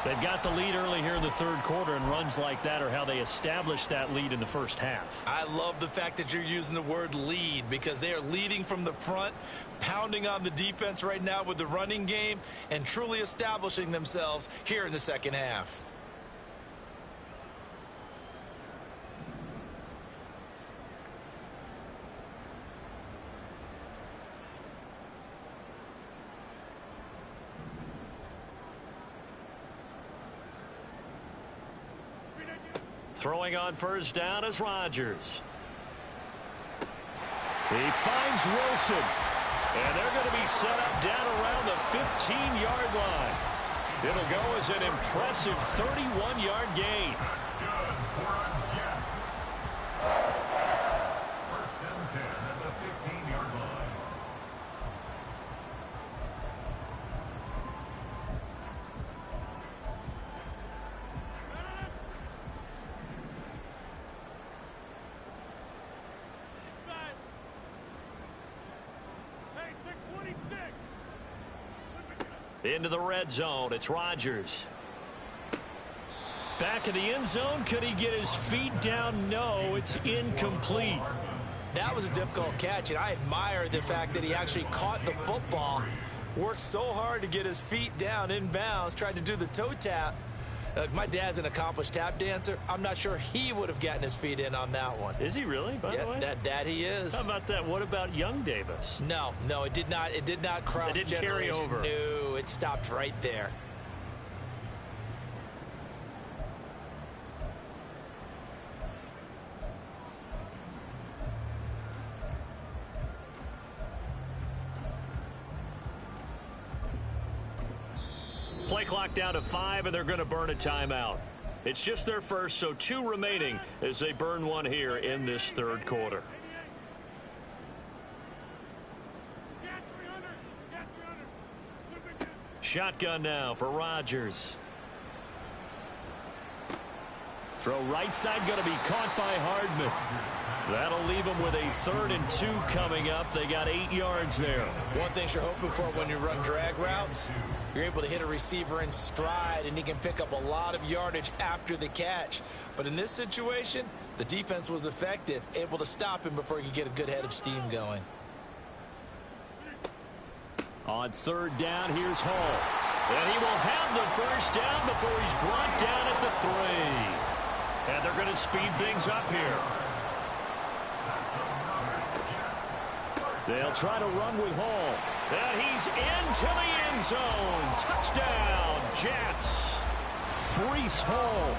They've got the lead early here in the third quarter, and runs like that are how they established that lead in the first half. I love the fact that you're using the word lead, because they are leading from the front, pounding on the defense right now with the running game, and truly establishing themselves here in the second half. Throwing on first down is Rodgers. He finds Wilson. And they're going to be set up down around the 15-yard line. It'll go as an impressive 31-yard gain. That's good for our Jets. 1st and 10 at the 15-yard line. Into the red zone. It's Rodgers. Back in the end zone. Could he get his feet down? No, it's incomplete. That was a difficult catch, and I admire the fact that he actually caught the football, worked so hard to get his feet down in bounds, tried to do the toe tap. My dad's an accomplished tap dancer. I'm not sure he would have gotten his feet in on that one. Is he really, by the way? That he is. How about that? What about young Davis? No, it did not. It did not cross. It didn't carry over. No, it stopped right there. Play clock down to 5, and they're going to burn a timeout. It's just their first, so 2 remaining as they burn one here in this third quarter. Shotgun now for Rodgers. Throw right side, going to be caught by Hardman. That'll leave them with a 3rd and 2 coming up. They got 8 yards there. One thing you're hoping for when you run drag routes, you're able to hit a receiver in stride, and he can pick up a lot of yardage after the catch. But in this situation, the defense was effective, able to stop him before he could get a good head of steam going. On 3rd down, here's Hall. And he will have the first down before he's brought down at the 3. And they're going to speed things up here. They'll try to run with Hall. And he's into the end zone. Touchdown, Jets. Breece Hall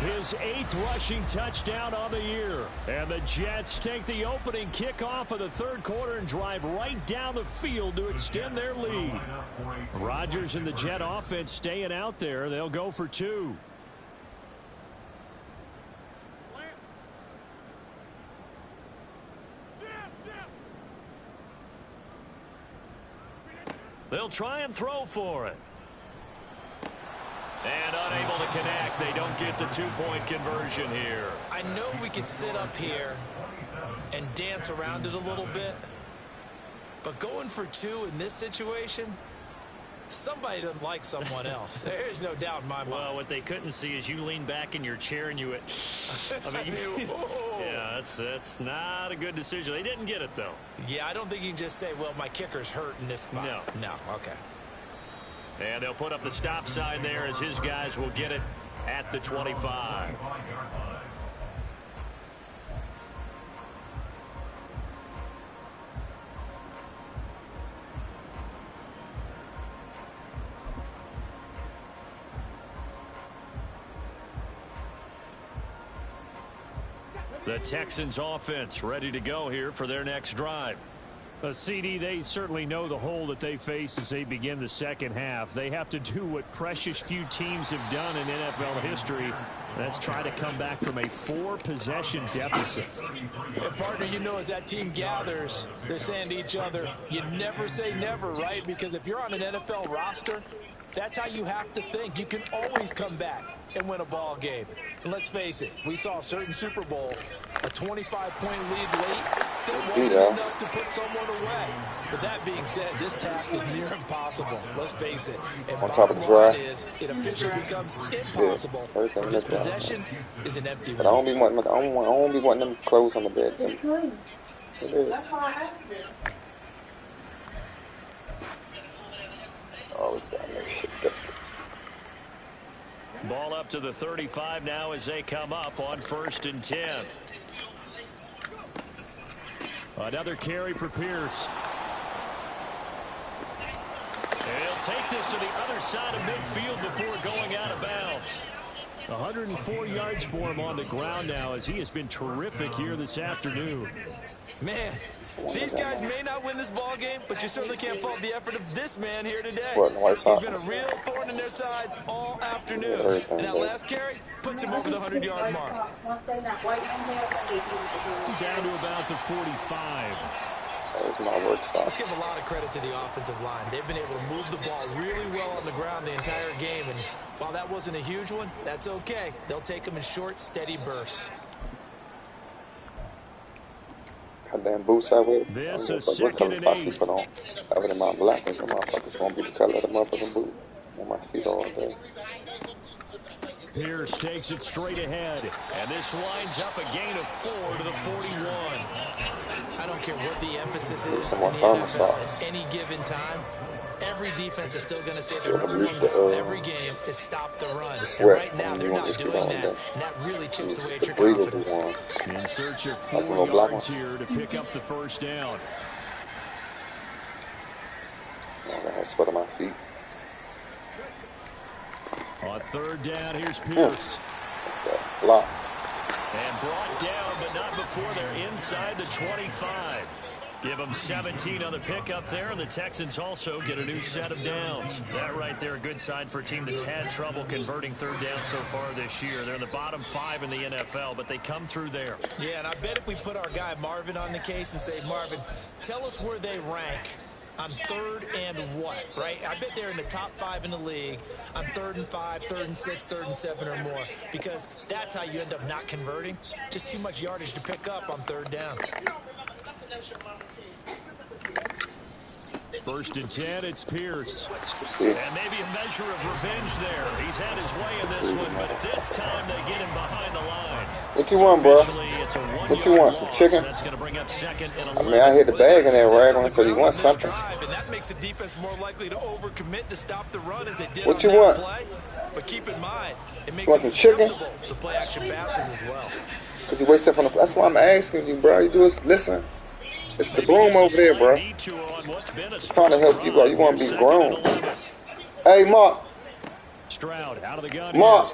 His 8th rushing touchdown on the year. And the Jets take the opening kickoff of the third quarter and drive right down the field to extend their lead. Rodgers and the Jet offense staying out there. They'll go for 2. They'll try and throw for it. And unable to connect. They don't get the 2-point conversion here. I know we could sit up here and dance around it a little bit, but going for 2 in this situation, somebody doesn't like someone else. There's no doubt in my mind. Well, what they couldn't see is you lean back in your chair and you went, I mean, yeah, that's not a good decision. They didn't get it, though. Yeah, I don't think you can just say, well, my kicker's hurt in this spot. No, okay. And they'll put up the stop sign there as his guys will get it at the 25. The Texans offense ready to go here for their next drive. CD, they certainly know the hole that they face as they begin the second half. They have to do what precious few teams have done in NFL history. That's try to come back from a 4-possession deficit. And partner, you know, as that team gathers, they're saying to each other, you never say never, right? Because if you're on an NFL roster, that's how you have to think. You can always come back and win a ball game. And let's face it, we saw a certain Super Bowl, a 25-point lead late. That wasn't enough to put someone away. But that being said, this task is near impossible. Let's face it. And on top of the drive, it officially becomes impossible. Yeah, this possession is an empty one. But I don't be wanting them clothes on the bed. It is. Always gotta make shit different. Ball up to the 35 now as they come up on 1st and 10. Another carry for Pierce. And he'll take this to the other side of midfield before going out of bounds. 104 yards for him on the ground now as he has been terrific here this afternoon. Man, these guys may not win this ball game, but you certainly can't fault the effort of this man here today. He's been a real thorn in their sides all afternoon. And that last carry puts him over the 100-yard mark. Down to about the 45. Let's give a lot of credit to the offensive line. They've been able to move the ball really well on the ground the entire game. And while that wasn't a huge one, that's okay. They'll take them in short, steady bursts. Goddamn boots I wear. This is what color socks you put on? Other than my black ones, the motherfuckers gonna be the color of the motherfucking boot on my feet all day. Pierce takes it straight ahead, and this winds up a gain of 4 to the 41. I don't care what the emphasis is in the NFL at any given time. Every defense is still going to say their number one goal every game is stop the run. And right now, they're not doing that, and that really chips away at your confidence. In search of 4 yards here to pick up the first down. I got sweat on my feet. On 3rd down, here's Pierce. That's that block. And brought down, but not before they're inside the 25. Give them 17 on the pickup there, and the Texans also get a new set of downs. That right there, a good sign for a team that's had trouble converting 3rd down so far this year. They're in the bottom 5 in the NFL, but they come through there. Yeah, and I bet if we put our guy Marvin on the case and say, Marvin, tell us where they rank on 3rd and what, right? I bet they're in the top 5 in the league on 3rd and 5, 3rd and 6, 3rd and 7 or more, because that's how you end up not converting. Just too much yardage to pick up on 3rd down. 1st and 10, it's Pierce. And maybe a measure of revenge there. He's had his way in this one, but this time they get him behind the line. What you want, bro? What you want, some chicken? That's going to bring up 2nd and 11. I mean, I hit the bag in there, right? When I said he wants something. And that makes a defense more likely to overcommit to stop the run as they did what on you want? Play. But keep in mind, it makes it susceptible to play action passes as well. Because he wakes up on the... That's why I'm asking you, bro. You do is listen. It's the broom over there, bro. I'm trying to help you, bro. You want to be grown. Hey, Mark. Stroud out of the gun. Mark.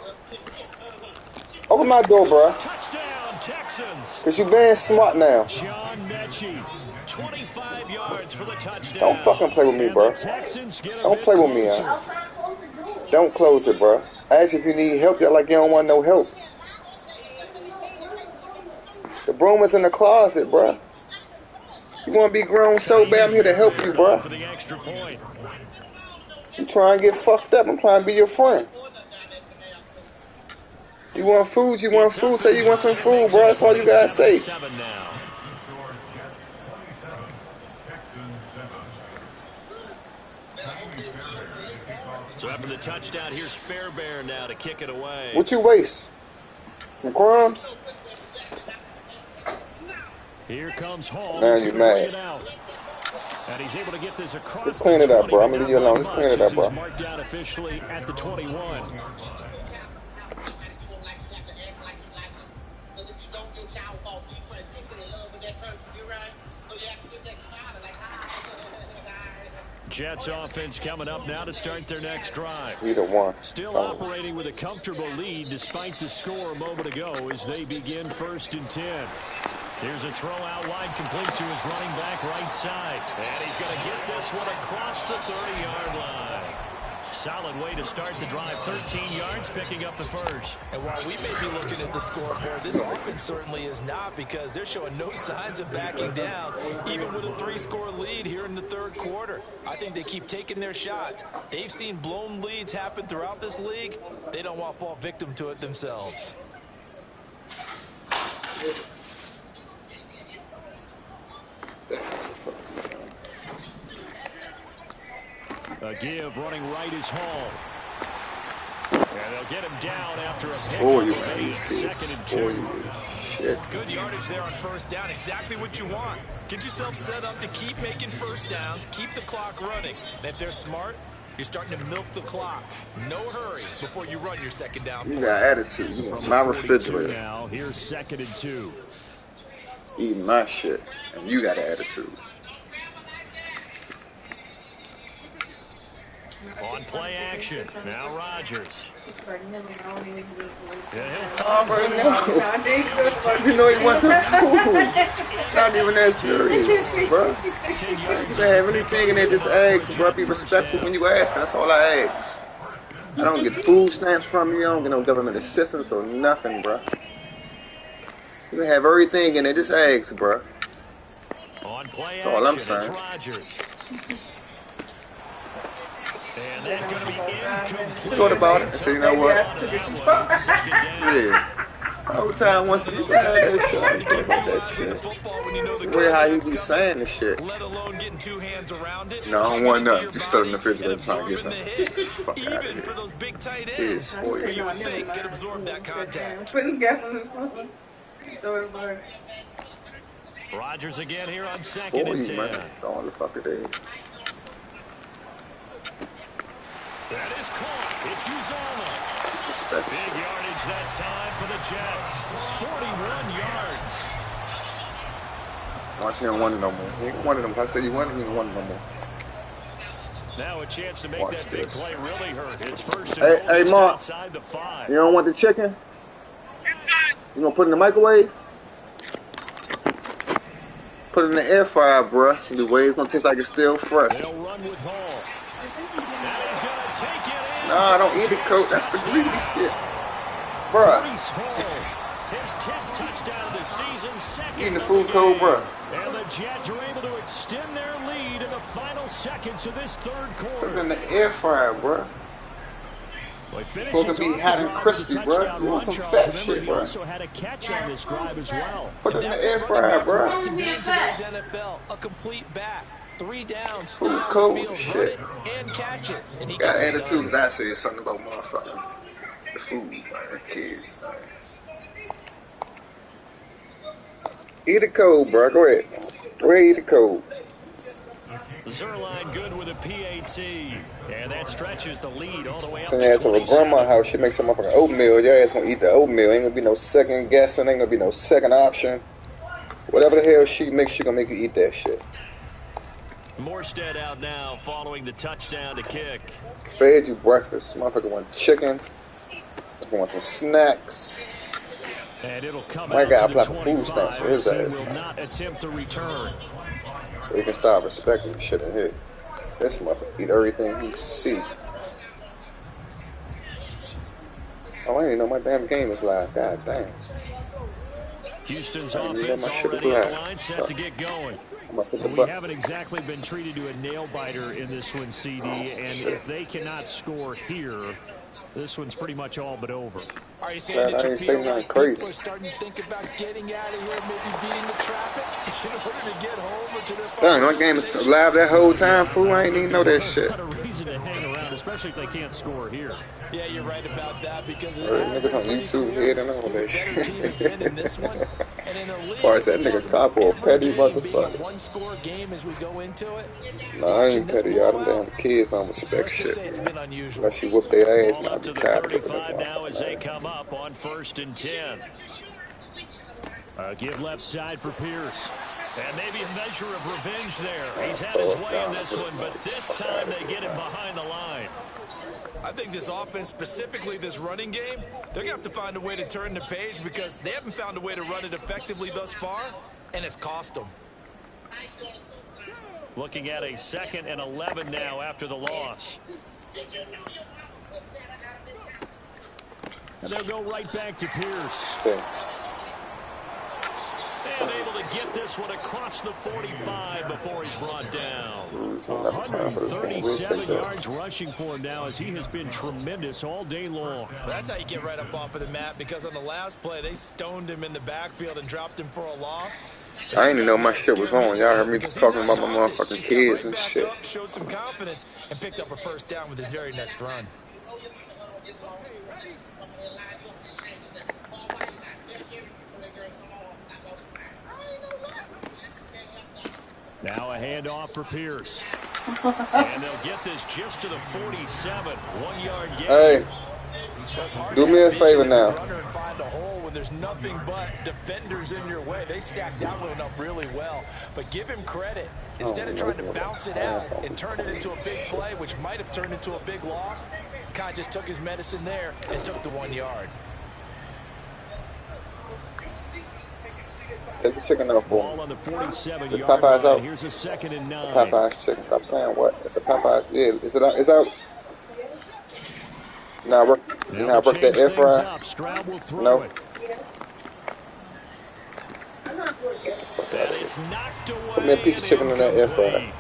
Open my door, bro. Touchdown, Texans. Because you being smart now. John Mechie, 25 yards for the touchdown. Don't fucking play with me, bro. Don't play with me, man. Don't close it, bro. Ask if you need help. You're like you don't want no help. The broom is in the closet, bro. You want to be grown so bad, I'm here to help you, bro. For the extra point. You try and get fucked up, I'm trying to be your friend. You want food, say you want some food, bro. That's all you gotta say. So after the touchdown, here's Fairbairn now to kick it away. What you waste? Some crumbs? Here comes Hall. Now you mad. And he's able to get this across. Let's clean it up, bro. I'm gonna leave you alone. Let's clean it up, bro. Marked down officially at the 21. Jets offense coming up now to start their next drive. Either one. Still operating with a comfortable lead despite the score a moment ago as they begin 1st and 10. Here's a throw out wide, complete to his running back right side. And he's going to get this one across the 30-yard line. Solid way to start the drive. 13 yards, picking up the first. And while we may be looking at the scoreboard, this offense certainly is not, because they're showing no signs of backing down, even with a 3-score lead here in the third quarter. I think they keep taking their shots. They've seen blown leads happen throughout this league. They don't want to fall victim to it themselves. A give running right is Hall. And they'll get him down after a pick. Oh, you man, these kids. Oh, shit. Good yardage there on first down. Exactly what you want. Get yourself set up to keep making first downs, keep the clock running. And if they're smart, you're starting to milk the clock. No hurry before you run your second down. You got attitude. You want my refrigerator. Now, here's 2nd and 2. Eating my shit. And you got an attitude. On play action. Now Rodgers. Already know. You know he wants some food. It's not even that serious, bro. You can have anything in there, just eggs, bro. Be respectful when you ask. That's all I ask. I don't get food stamps from you. I don't get no government assistance or nothing, bro. You can have everything in there, just eggs, bro. On play That's all I'm action, saying. Rodgers. And that's going to be incomplete. Thought about it. I said, you know what? Yeah. Whole time wants to be that shit. It's weird how you be saying this shit. Let alone getting two hands around it. No, I don't want nothing. You stood in the refrigerator trying to get something. Fuck out of Even here. for those big tight ends, where you would think could absorb that contact. Rodgers again here on 2nd and 10. That's all the fuck it is. That is caught. It's Uzomah. Respect. Big yardage that time for the Jets. 41 yards. Watch, he don't want it no more. He ain't one of them. If I said he wanted, he don't want it no more. Now a chance to make Watch that big this. play really hurt. It's 1st and goal just Mark. outside the 5. You don't want the chicken? You gonna put it in the microwave? Put it in the air fryer, bruh. The way it's gonna taste like it's still fresh. They'll run with Hall. That is gonna take it in. Nah, don't eat it, coach. That's the greedy shit. Bruh. Breece Hall, his 10th touchdown this season, 2nd Eating the of food the cold, game. bruh. And the Jets are able to extend their lead in the final seconds of this third Put quarter. it in the air fryer, bruh. Well, Supposed to be hot and crispy, bruh. You want some fat shit, He bruh. also had a catch on this drive as well. Put it in the air fryer, bruh. To be in today's NFL, a complete back. 3 down, stay Food on the cold field, shit. run it, and catch it. And he Got gets it attitude done. because I said something about motherfucking the food, man. Kids, man. Eat it cold, bro. Go ahead. Go ahead, eat it cold. Zerline good with a PAT. And that stretches the lead all the way up Send to your ass over 27. grandma's house. She makes some motherfucking oatmeal. Your ass gonna eat the oatmeal. Ain't gonna be no second guessing. Ain't gonna be no second option. Whatever the hell she makes, she gonna make you eat that shit. Morstead out now following the touchdown to kick. Fed you breakfast. Motherfucker want chicken. Motherfucker want some snacks. And it'll come My out guy to the apply for food stamps 25 for his as he ass, will man. not attempt to return. So he can start respecting the shit in here. This motherfucker eat everything he see. Oh, I didn't even know my damn game is live. God damn. Houston's I didn't even know offense my shit was already at the live. line, set to get going. I must hit the We button. haven't exactly been treated to a nail-biter in this one, CD, and shit. if they cannot score here, this one's pretty much all but over. Are you saying Man, that I you ain't feel saying nothing like crazy. people are starting to think about getting out of here, maybe beating the traffic in order to get home or to their Dang, final my game is destination? live that whole time, Yeah, fool. I don't ain't think even know that there's a whole shit. lot of reason to hang around, especially if they can't score here. Yeah, you're right about that because it Niggas has on been pretty YouTube clear head and all who the that better team has been in this one. shit. And in a league Far as that that we nigga talk cop about or a every petty game being a motherfucker. one-score game as we go into it. Nah, I Watching ain't this petty, y'all. Them blowout, damn kids don't respect let's just shit. say it's been unusual. Unless you whoop their ass, Ball and I'll up be to the tired of whipping this 35 now as they motherfucking come ass. up on 1st and 10. Give left side for Pierce. And maybe a measure of revenge there. He's had his way in this one, but this time they get him behind the line. I think this offense, specifically this running game, they're going to have to find a way to turn the page because they haven't found a way to run it effectively thus far, and it's cost them. Looking at a 2nd and 11 now after the loss. And they'll go right back to Pierce. Okay. And able to get this one across the 45 before he's brought down. Never time for this game. We'll 137 take that. yards rushing for him now as he has been tremendous all day long. That's how you get right up off of the mat because on the last play, they stoned him in the backfield and dropped him for a loss. I didn't even know my shit was on. Y'all heard me talking about my motherfucking kids and shit. Up, showed some confidence, and picked up a first down with his very next run. Now a handoff for Pierce. And they'll get this just to the 47. 1 yard gain. Hey, do me a favor now. And find a hole when there's nothing but defenders in your way. They stacked that one up really well. But give him credit. Instead of trying to bounce it out and turn it into a big play, which might have turned into a big loss, Kai just took his medicine there and took the 1 yard. Take the chicken off for Ball me. on the 47 It's yard Popeye's line. out. Here's a 2nd and 9. Popeye's chicken. Stop saying what? It's the Popeye. Yeah, is it out? It's out. Now work that air Change fryer. things up. Stroud will throw No. it. And it's knocked away. Put me a piece of chicken in that air fryer.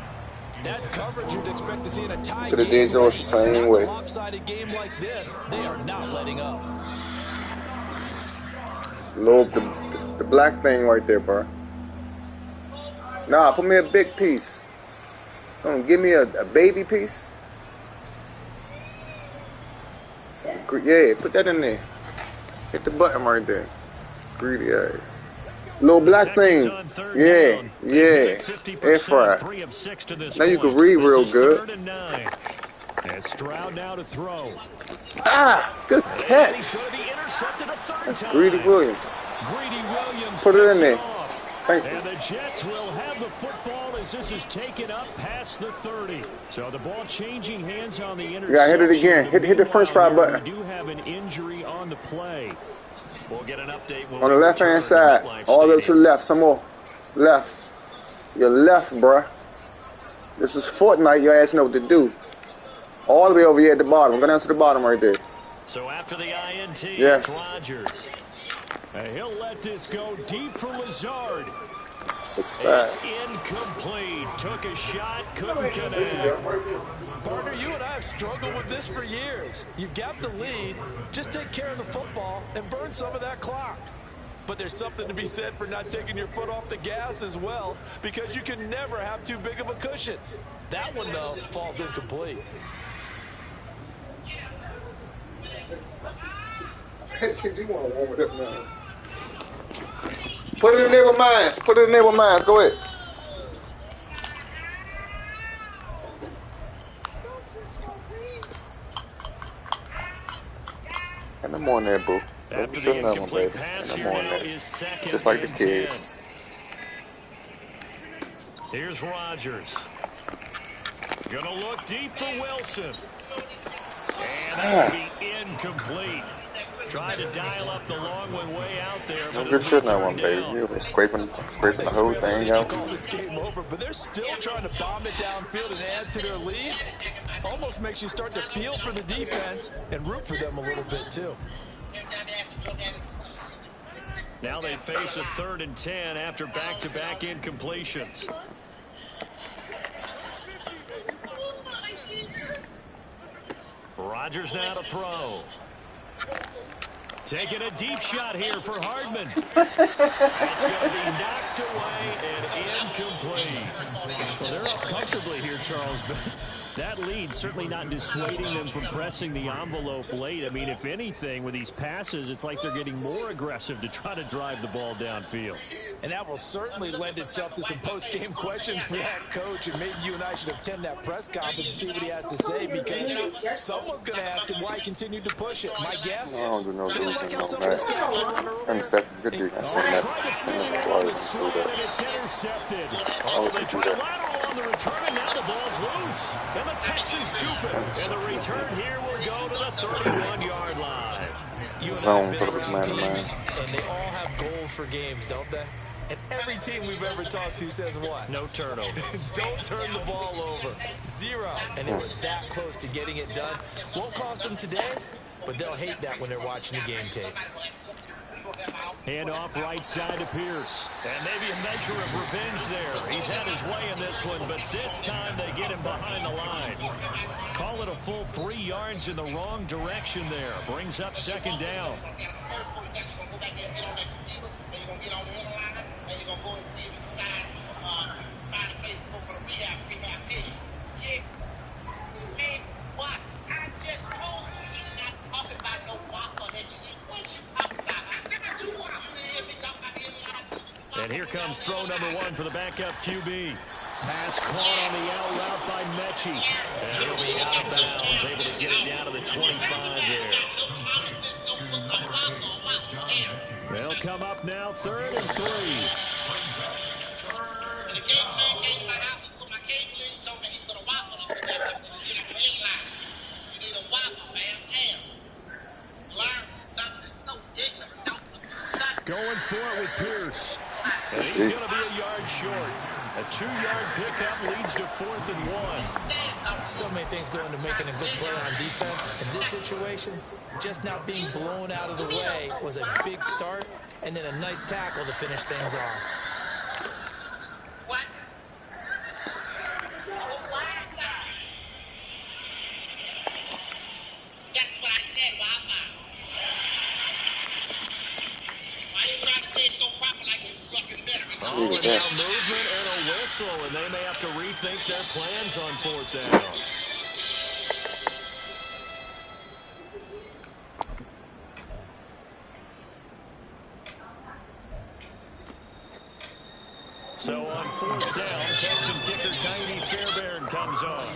That's coverage you'd expect to see in a tie Could have did game. yours the same way. A lopsided game like this, they are not letting up. Little the black thing right there, bro. Nah, put me a big piece. Don't give me a baby piece. Yeah, put that in there. Hit the button right there. Greedy ass. Little black thing. Yeah, yeah. Air fryer. Now you can read real good. And Stroud now to throw. Ah, good catch. That's Greedy Williams. Greedy Williams Put it in there. Thank you. And the Jets will have the football as this is taken up past the 30. So the ball changing hands on the interception. Yeah, hit it again. Hit the French fry button. We do have an injury on the play. We'll get an update On the left hand side, all the way to the left. Some more. Left. Your left, bruh. This is Fortnite. Your ass know what to do. All the way over here at the bottom. Go down to the bottom right there. So after the INT, yes. It's Rodgers. And he'll let this go deep for Lazard. 6'5". It's incomplete. Took a shot, couldn't connect. Partner, you and I have struggled with this for years. You've got the lead. Just take care of the football and burn some of that clock. But there's something to be said for not taking your foot off the gas as well, because you can never have too big of a cushion. That one, though, falls incomplete. You want to warm it up now. Put it in there with mine. Put it in there with mine. Go ahead. And I'm on there, boo. After the the incomplete baby. pass, And here I'm on now there. is 2nd Just like the and kids. 10. Here's Rodgers. Gonna look deep for Wilson. And that'll be incomplete. Tried to dial up the long one way out there. No good shit in that one, baby. You've been scraping the whole thing out. Call this game over, but they're still trying to bomb it downfield and add to their lead. Almost makes you start to feel for the defense and root for them a little bit too. Now they face a 3rd and 10 after back-to-back incompletions. Rodgers now to throw. Taking a deep shot here for Hardman. It's going to be knocked away and incomplete. Well, they're up comfortably here, Charles, but that lead certainly not dissuading them from pressing the envelope late. I mean, if anything, with these passes, it's like they're getting more aggressive to try to drive the ball downfield. And that will certainly lend itself to some post-game questions for that coach, and maybe you and I should attend that press conference to see what he has to say, because someone's going to ask him why he continued to push it. My guess? I don't do no good thing on that. And second, good dude. I seen that twice. Do that. It's intercepted. I would do that. Lateral on the return, and now the ball's loose. And the Texans scoop it. And the return here will go to the 31-yard line. Zone for the man-to-man. And they all have goals for games, don't they? And every team we've ever talked to says what? No turnover. Don't turn the ball over. 0. And they were that close to getting it done. Won't cost them today, but they'll hate that when they're watching the game tape. Hand off right side to Pierce. And maybe a measure of revenge there. He's had his way in this one, but this time they get him behind the line. Call it a full 3 yards in the wrong direction there. Brings up 2nd down. And here comes throw number 1 for the backup QB. Pass caught on the out route by Mechie. And he'll be out of bounds, able to get it down to the 25 there. They'll come up now, 3rd and 3. Going for it with Pierce. And he's going to be a yard short. A 2-yard pickup leads to 4th and 1. So many things go into making a good play on defense. In this situation, just not being blown out of the way was a big start, and then a nice tackle to finish things off. What? That's what I said, Wi-Fi. Why you trying to say it's so proper like you fucking better? Oh, and now movement and a whistle, and they may have to rethink their plans on 4th down. So on 4th down, Texan kicker Kaimi Fairbairn comes on.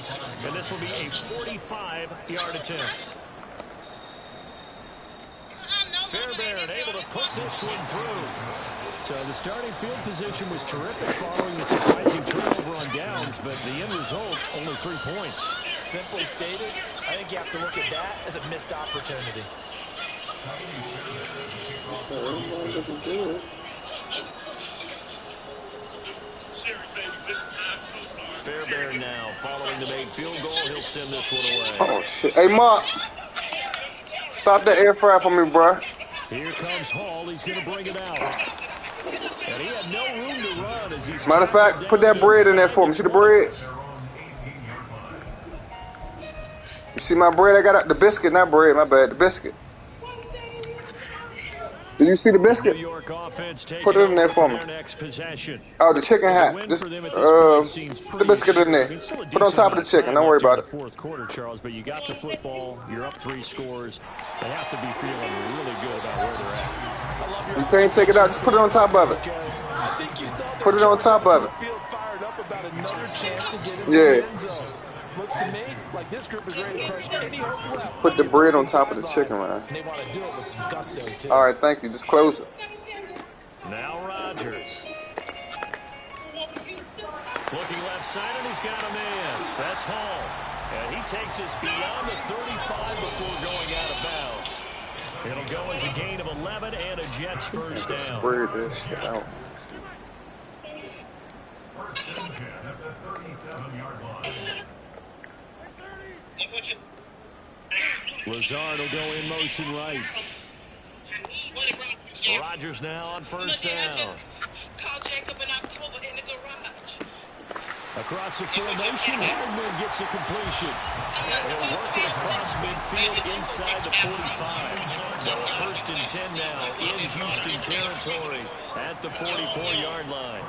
And this will be a 45-yard attempt. Fairbairn able to put this one through. So the starting field position was terrific following the surprising turnover on downs, but the end result, only 3 points. Simply stated, I think you have to look at that as a missed opportunity. Fairbairn now, following the made field goal, he'll send this one away. Oh, shit. Hey, Mark. Stop that air fryer for me, bro. Here comes Hall. He's going to bring it out. And he had no room to run as he's... Matter of fact, put that bread in there for me. See the bread? You see my bread? I got out the biscuit, not bread. My bad. The biscuit. Did you see the biscuit? Put it in there for me. Oh, the chicken hat. This, put the biscuit in there. Put it on top of the chicken. Don't worry about it. Fourth quarter, Charles, but you got the football. You're up 3 scores. They have to be feeling really good about where they're at. You can't take it out. Just put it on top of it. Put it on top of it. Yeah. Looks to me like this group is ready to crush any hope left. Put the bread on top of the chicken, man. They want to do it with some gusto, too. All right, thank you. Just close it. Now Rodgers. Looking left side, and he's got a man. That's Hall. And he takes us beyond the 35 before going out of bounds. It'll go as a gain of 11 and a Jets first down. Spread this shit out. First and 10 at the 37-yard line. Lazard will go in motion right. Rodgers now on first down. Call Jacob in October in the garage. Across the formation, Hardman gets a completion. They'll work it across midfield inside the 45. So a first and 10 now in Houston territory at the 44-yard line.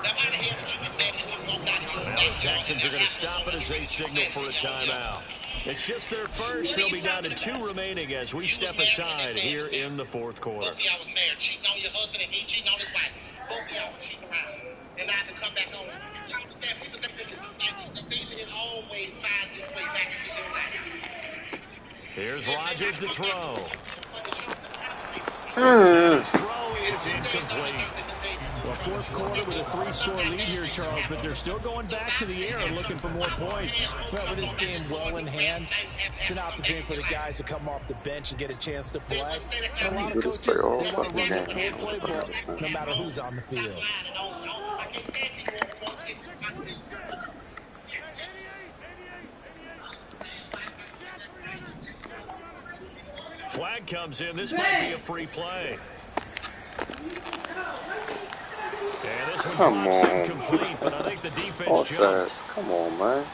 Now the Texans are going to stop it as they signal for a timeout. It's just their first. They'll be down to 2 remaining as we step aside here in the fourth quarter. Both of y'all was married, cheating on your husband, and he cheating on his wife. Both of y'all was cheating around. And I had to come back on it. That's all I'm saying. People think that the baby always finds his way back into your life. Here's Rodgers to throw. His throw is incomplete. Well, fourth quarter with a 3-score lead here, Charles, but they're still going back to the air and looking for more points. Well, with this game well in hand, it's an opportunity for the guys to come off the bench and get a chance to play. And a lot of coaches, they want to run their full playbook no matter who's on the field. Flag comes in. This might be a free play. And this one drops incomplete, but I think the defense jumped. Come on, man.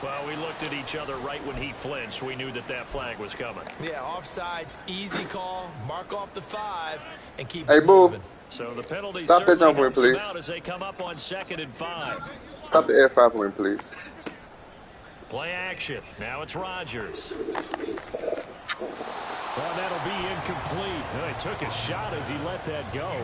Well, we looked at each other right when he flinched. We knew that that flag was coming. Yeah, offsides, easy call. Mark off the 5 and keep moving. So the penalty stop that jump for me, please. Out as they come up on 2nd and 5. Stop the air 5 for me, please. Play action. Now it's Rodgers. Well, that'll be incomplete. Well, he took a shot as he let that go.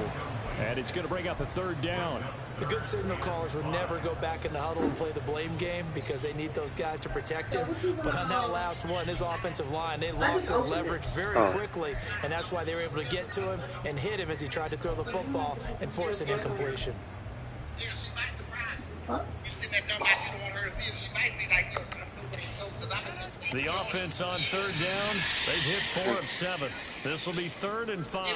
And it's going to bring up a 3rd down. The good signal callers would never go back in the huddle and play the blame game because they need those guys to protect him. But on that last one, his offensive line, they lost their leverage very quickly, and that's why they were able to get to him and hit him as he tried to throw the football and force an incompletion. Yeah, she might surprise you. You sit there talking about you don't want her to feel. She might be like, look, I'm so because I'm in this week. The offense on 3rd down, they've hit 4 of 7. This will be 3rd and 5.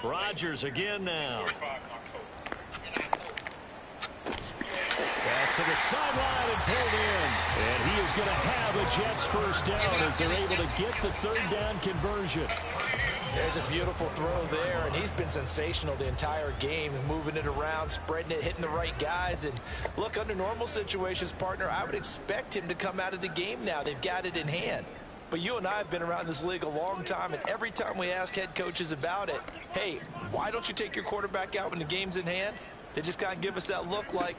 Rodgers again now. Pass to the sideline and pulled in. And he is going to have a Jets first down as they're able to get the 3rd down conversion. There's a beautiful throw there, and he's been sensational the entire game, moving it around, spreading it, hitting the right guys. And look, under normal situations, partner, I would expect him to come out of the game now. They've got it in hand. But you and I have been around this league a long time, and every time we ask head coaches about it, hey, why don't you take your quarterback out when the game's in hand? They just kind of give us that look like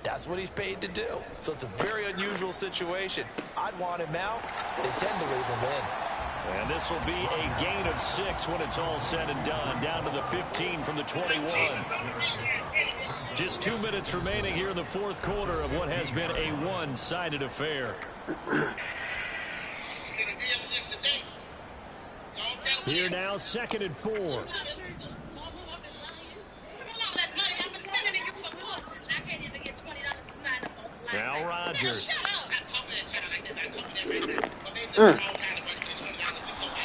that's what he's paid to do. So it's a very unusual situation. I'd want him out. They tend to leave him in. And this will be a gain of 6 when it's all said and done, down to the 15 from the 21. Just 2 minutes remaining here in the fourth quarter of what has been a one-sided affair. Here now, 2nd and 4. Now Rodgers.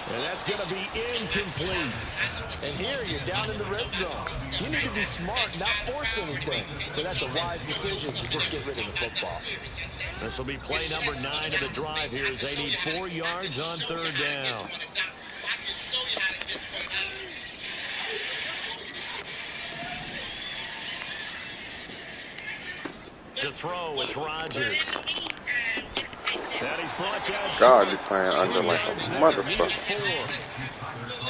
And that's going to be incomplete. And here you're down in the red zone. You need to be smart, not force anything. So that's a wise decision to just get rid of the football. This will be play number 9 of the drive here as they need 4 yards on 3rd down. To throw, it's Rodgers. And he's brought down. God, you're playing under like a motherfucker.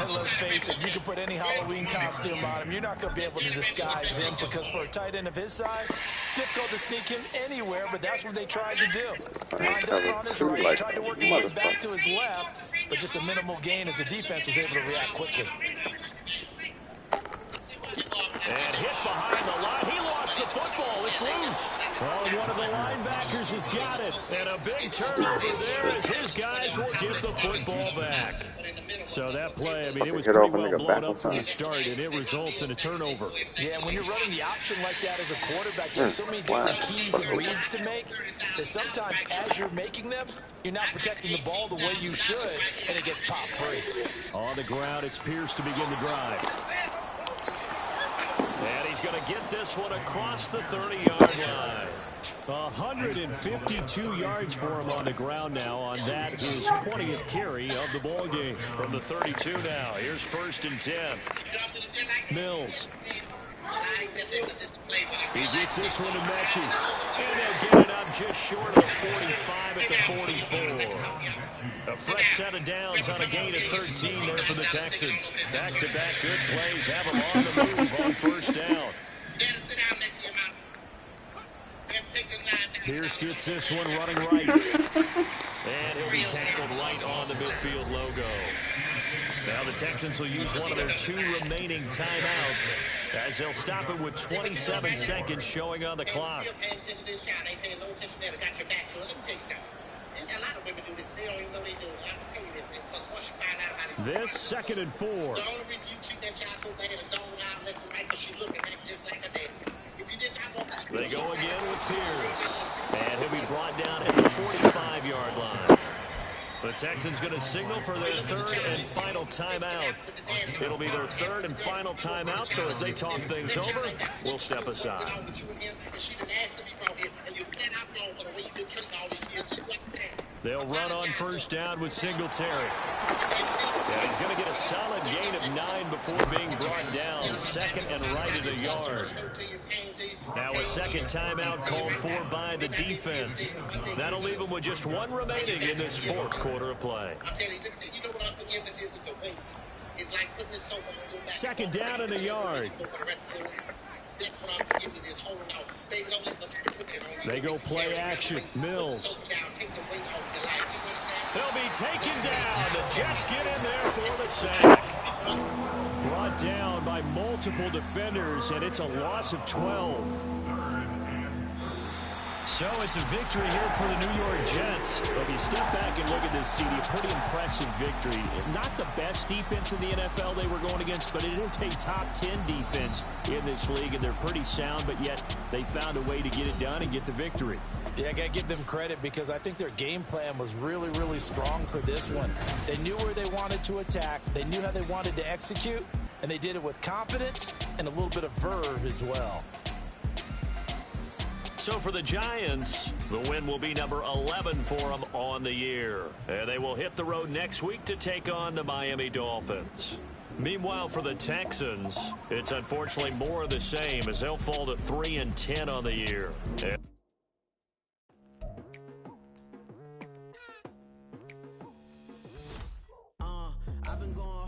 And let's face it, you can put any Halloween costume on him. You're not going to be able to disguise him because for a tight end of his size, difficult to sneak him anywhere, but that's what they tried to do. Lined up on his right, tried to work his way back to his left, but just a minimal gain as the defense was able to react quickly. And hit behind the line. He lost the football. It's loose. Well, one of the linebackers has got it. And a big turnover there as his guys will get the football back. So that play, I mean, it was pretty well blown up from the start, and it results in a turnover. Yeah, when you're running the option like that as a quarterback, you have so many different keys and reads to make that sometimes as you're making them, you're not protecting the ball the way you should, and it gets popped free. On the ground, it's Pierce to begin the drive. And he's going to get this one across the 30-yard line. 152 yards for him on the ground now on that, his 20th carry of the ball game. From the 32 now, here's 1st and 10. Mills. He gets this one to Mechie. And they'll get it up just short of the 45 at the 44. A fresh set of downs on a gain of 13 there for the Texans. Back-to-back good plays have them on the move on 1st down. Pierce gets this one running right. And he'll be tackled right on the midfield logo. Now the Texans will use one of their 2 remaining timeouts as they'll stop it with 27 seconds showing on the clock. This 2nd and 4. The only reason you treat that child so bad and don't allow left and right because she looking at just like a daddy. If you did not want to... They go again with Pierce. And he'll be brought down at the 45-yard line. The Texans going to signal for their 3rd and final timeout. It'll be their 3rd and final timeout, so as they talk things over, we'll step aside. They'll run on 1st down with Singletary. And he's going to get a solid gain of 9 before being brought down. 2nd and right at a yard. Now a 2nd timeout called for by the defense. That'll leave him with just 1 remaining in this 4th quarter of play. 2nd down and a yard. They go play action. Mills. They'll be taken down. The Jets get in there for the sack. Brought down by multiple defenders, and it's a loss of 12. So it's a victory here for the New York Jets. But if you step back and look at this, CD, a pretty impressive victory. Not the best defense in the NFL they were going against, but it is a top 10 defense in this league, and they're pretty sound, but yet they found a way to get it done and get the victory. Yeah, I got to give them credit because I think their game plan was really, really strong for this one. They knew where they wanted to attack. They knew how they wanted to execute, and they did it with confidence and a little bit of verve as well. So for the Giants, the win will be number 11 for them on the year. And they will hit the road next week to take on the Miami Dolphins. Meanwhile, for the Texans, it's unfortunately more of the same as they'll fall to 3-10 on the year.